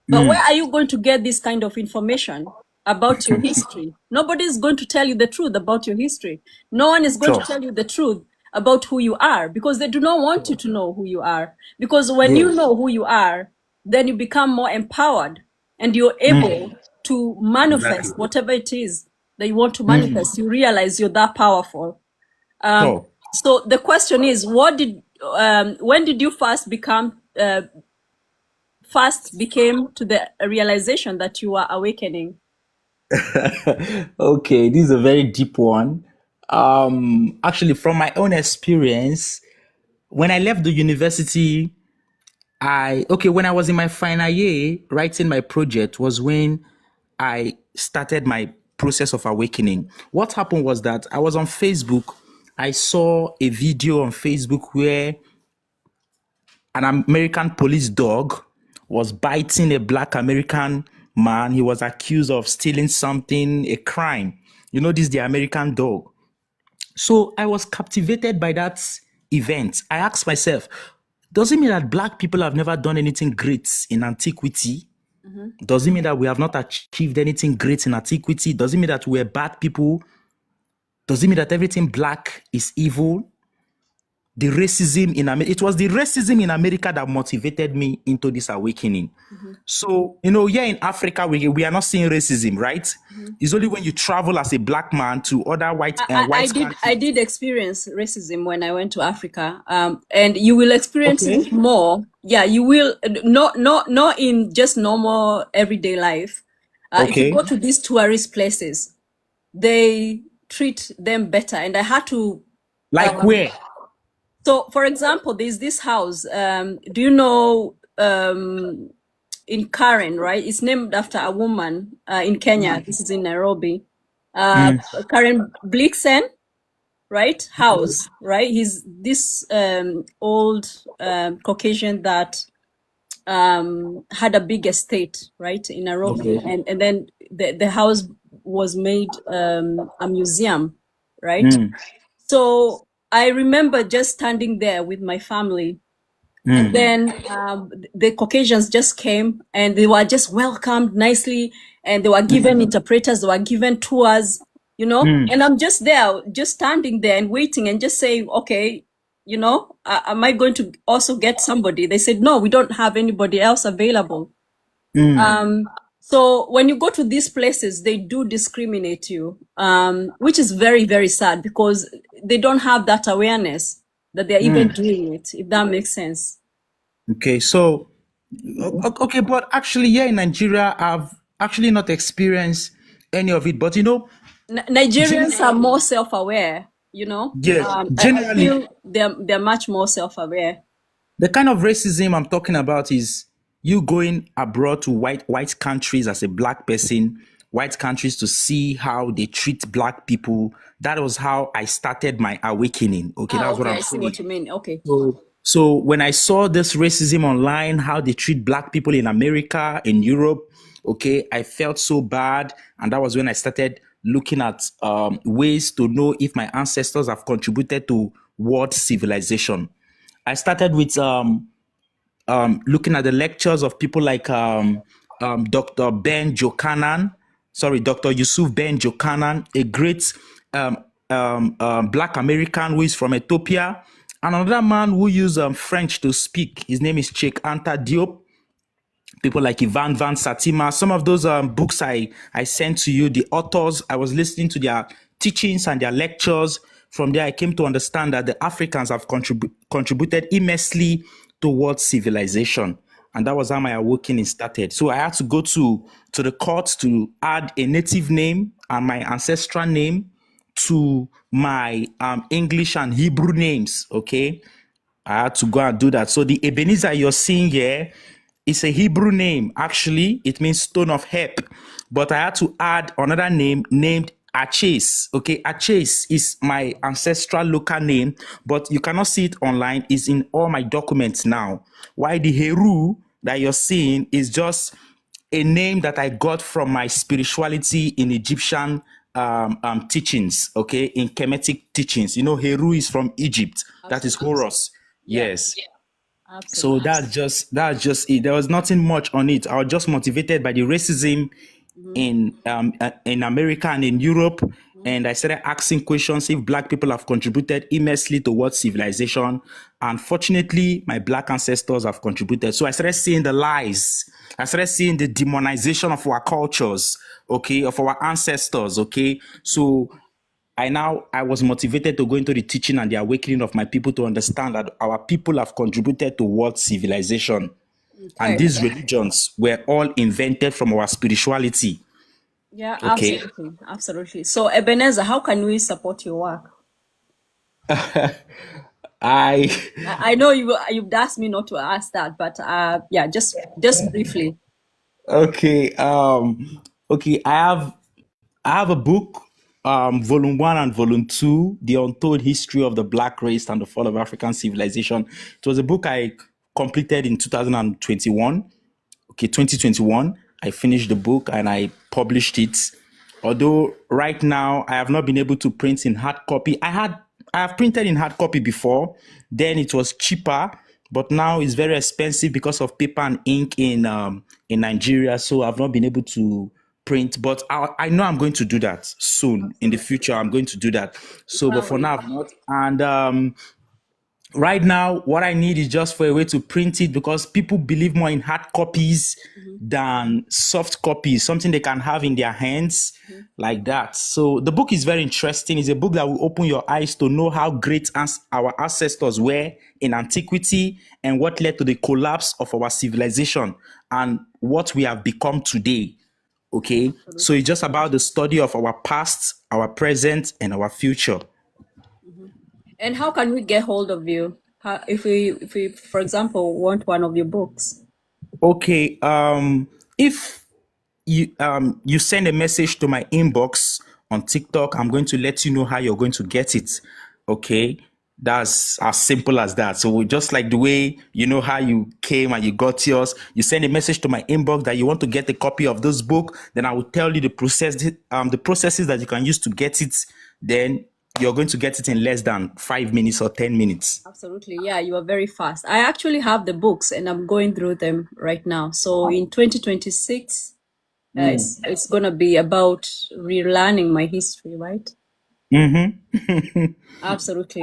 S1: but where are you going to get this kind of information about your history? Nobody's going to tell you the truth about your history. No one is going to tell you the truth about who you are, because they do not want you to know who you are. Because when you know who you are, then you become more empowered and you're able to manifest whatever it is that you want to manifest. You realize you're that powerful. So the question is, when did you first became to the realization that you are awakening?
S2: Okay, this is a very deep one. Actually, from my own experience, when I left the university, when I was in my final year writing my project was when I started my process of awakening. What happened was that I was on Facebook. I saw a video on Facebook where an American police dog was biting a black American man. He was accused of stealing something, a crime. This is the American dog. So I was captivated by that event. I asked myself, does it mean that black people have never done anything great in antiquity? Does it mean that we have not achieved anything great in antiquity? Does it mean that we're bad people? Does it mean that everything black is evil? The racism in America, it was the racism in America that motivated me into this awakening. So, here in Africa, we are not seeing racism, right? It's only when you travel as a black man to other white countries.
S1: I did experience racism when I went to Africa, and you will experience it more. Yeah, you will not in just normal everyday life. If you go to these tourist places, they treat them better, and I had to.
S2: Like where?
S1: So, for example, there's this house. Do you know in Karen, right? It's named after a woman in Kenya. This is in Nairobi. Karen Blixen, right? House, right? He's this old Caucasian that had a big estate, right, in Nairobi, and then the house was made a museum, right? So I remember just standing there with my family, and then the Caucasians just came and they were just welcomed nicely, and they were given interpreters, they were given tours, and I'm just there, just standing there and waiting and just saying, okay, am I going to also get somebody? They said, no, we don't have anybody else available. So when you go to these places, they do discriminate you, which is very, very sad because they don't have that awareness that they're even doing it, if that makes sense.
S3: Okay, so okay, but actually, here in Nigeria, I've actually not experienced any of it. But
S1: Nigerians are
S3: generally,
S1: more self-aware, you know.
S3: yes,
S1: I
S3: generally,
S1: feel they're much more self-aware.
S3: the kind of racism I'm talking about is you going abroad to white countries as a black person, white countries to see how they treat black people. That was how I started my awakening. Okay,
S1: Ah,
S3: that's what
S1: okay,
S3: I'm
S1: I see what
S3: saying.
S1: you mean. Okay.
S3: So when I saw this racism online, how they treat black people in America, in Europe, okay, I felt so bad, and that was when I started looking at ways to know if my ancestors have contributed to world civilization. I started with looking at the lectures of people like Dr. Ben Jokanan, sorry, Dr. Yusuf Ben Jokanan, a great Black American who is from Ethiopia, and another man who used French to speak. His name is Cheikh Anta Diop. People like Ivan Van Satima. Some of those books I sent to you, the authors, I was listening to their teachings and their lectures. From there, I came to understand that the Africans have contributed immensely towards civilization. And that was how my awakening started. So I had to go to the courts to add a native name and my ancestral name to my English and Hebrew names. Okay. I had to go and do that. So the Ebenezer you're seeing here is a Hebrew name. Actually, it means stone of help. But I had to add another name named Aches. Okay, Aches is my ancestral local name, but you cannot see it online. It's in all my documents now. Why the Heru that you're seeing is just a name that I got from my spirituality in Egyptian teachings, okay, in Kemetic teachings. You know, Heru is from Egypt. That is
S1: Absolutely.
S3: Horus.
S1: Yeah,
S3: Yes. So
S1: absolutely.
S3: that's just it. There was nothing much on it. I was just motivated by the racism
S1: Mhm,
S3: in America and in Europe,
S1: mhm.
S3: and I started asking questions if black people have contributed immensely towards civilization. Unfortunately, my black ancestors have contributed. So I started seeing the lies. I started seeing the demonization of our cultures, okay, of our ancestors, okay. So I was motivated to go into the teaching and the awakening of my people to understand that our people have contributed to world civilization. And
S1: Okay.
S3: these religions were all invented from our spirituality.
S1: Yeah,
S3: Okay.
S1: absolutely. Absolutely. So, Ebenezer, how can we support your work?
S3: I
S1: I know you've asked me not to ask that, but yeah, just briefly.
S3: okay. Okay, I have a book, volume one and volume two, The Untold History of the Black Race and the Fall of African Civilization. It was a book I completed in 2021. Okay, 2021, I finished the book and I published it. Although right now I have not been able to print in hard copy. I have printed in hard copy before. Then it was cheaper, but now it's very expensive because of paper and ink in Nigeria. So I've not been able to print. But I know I'm going to do that soon in the
S1: Absolutely.
S3: future. I'm going to do that.
S1: We
S3: So, but
S1: can't
S3: for
S1: wait.
S3: now, I've not. And right now, what I need is just for a way to print it because people believe more in hard copies
S1: Mhm,
S3: than soft copies, something they can have in their hands
S1: mhm.
S3: like that. So the book is very interesting. It's a book that will open your eyes to know how great our ancestors were in antiquity and what led to the collapse of our civilization and what we have become today. Okay. So
S1: Absolutely.
S3: it's just about the study of our past, our present, and our future.
S1: Mhm. And how can we get hold of you? How, if we, for example, want one of your books?
S3: Okay. If you send a message to my inbox on TikTok, I'm going to let you know how you're going to get it. Okay. That's as simple as that. So just like the way you know how you came and you got yours, you send a message to my inbox that you want to get a copy of this book, then I will tell you the processes that you can use to get it. Then you're going to get it in less than 5 minutes or 10 minutes.
S1: Absolutely. Yeah, you are very fast. I actually have the books and I'm going through them right now. So in 2026, it's gonna be about relearning my history, right? Absolutely.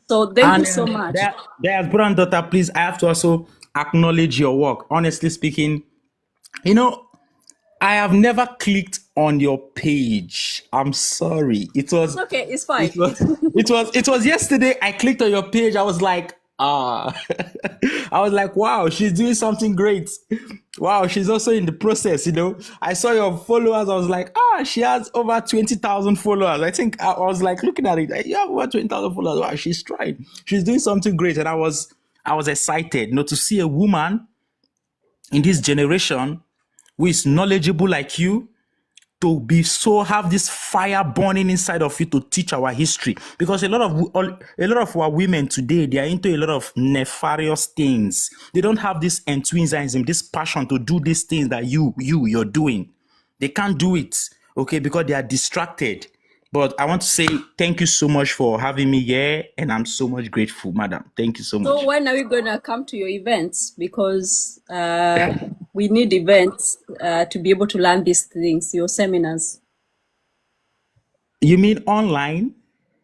S1: So thank you
S3: And
S1: so much.
S3: there's brother and daughter, please. I have to also acknowledge your work. Honestly speaking, you know, I have never clicked on your page. I'm sorry.
S1: It's okay. It's fine.
S3: It was yesterday. I clicked on your page. I was like, I was like, wow, she's doing something great. Wow, she's also in the process, you know. I saw your followers. I was like, she has over 20,000 followers. I think I was like looking at it. You have over 20,000 followers. Wow, she's trying. She's doing something great. And I was excited, you know, to see a woman in this generation who is knowledgeable like you, to be so have this fire burning inside of you to teach our history, because a lot of our women today, they are into a lot of nefarious things. They don't have this enthusiasm, this passion to do these things that you're doing. They can't do it, okay, because they are distracted. But I want to say thank you so much for having me here, and I'm so much grateful, madam. Thank you so much.
S1: So when are we gonna come to your events? Because we need events to be able to learn these things. Your seminars.
S3: You mean online?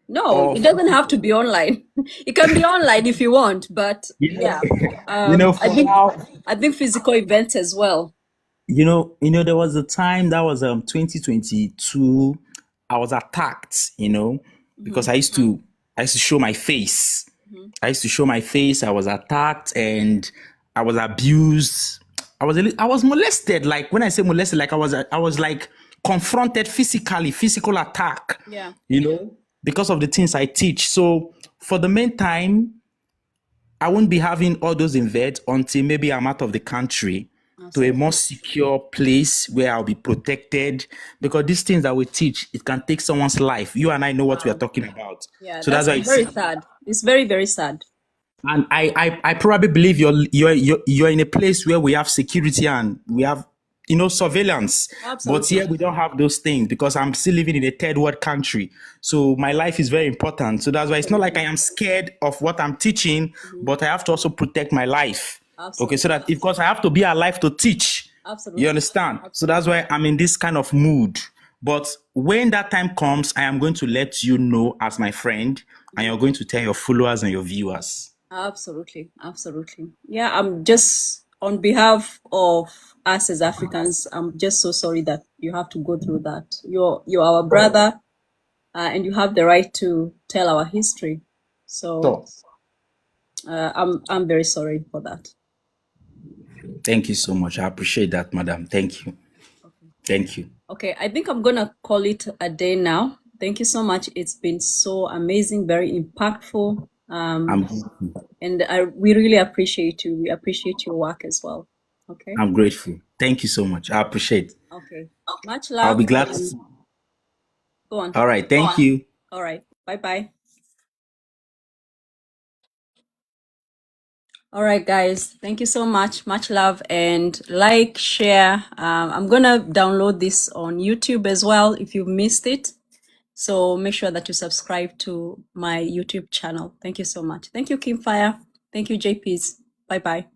S1: No, it doesn't have to be online. It can be online if you want, but yeah, I think physical events as well.
S3: There was a time that was 2022. I was attacked, because I used to show my face. I used to show my face. I was attacked and I was abused. I was molested. Like when I say molested, like I was like confronted physically, physical attack.
S1: Yeah.
S3: Because of the things I teach. So for the meantime, I won't be having all those events until maybe I'm out of the country to a more secure place where I'll be protected, because these things that we teach, it can take someone's life. You and I know what we are talking about.
S1: Yeah, so that's why it's very sad. It's very, very sad.
S3: And I probably believe you're in a place where we have security and we have surveillance.
S1: Absolutely.
S3: But here we don't have those things because I'm still living in a third world country. So my life is very important. So that's why it's not like I am scared of what I'm teaching, but I have to also protect my life. Absolutely. Okay, so that because I have to be alive to teach.
S1: Absolutely.
S3: You understand?
S1: Absolutely.
S3: So that's why I'm in this kind of mood. But when that time comes, I am going to let you know as my friend, and you're going to tell your followers and your viewers.
S1: Absolutely. Absolutely. Yeah, I'm just, on behalf of us as Africans, I'm just so sorry that you have to go through that. You're our brother, and you have the right to tell our history. So I'm very sorry for that.
S3: Thank you so much. I appreciate that, madam. Thank you.
S1: Okay.
S3: Thank you.
S1: Okay, I think I'm gonna call it a day now. Thank you so much. It's been so amazing, very impactful. And we really appreciate you. We appreciate your work as well. Okay.
S3: I'm grateful. Thank you so much. I appreciate.
S1: Okay. Much love.
S3: I'll be glad to see.
S1: Go on.
S3: All right. Thank you.
S1: All right. Bye-bye. All right, guys. Thank you so much. Much love, and like, share. I'm gonna download this on YouTube as well if you missed it. So make sure that you subscribe to my YouTube channel. Thank you so much. Thank you, Kimfire. Thank you, JPs. Bye-bye.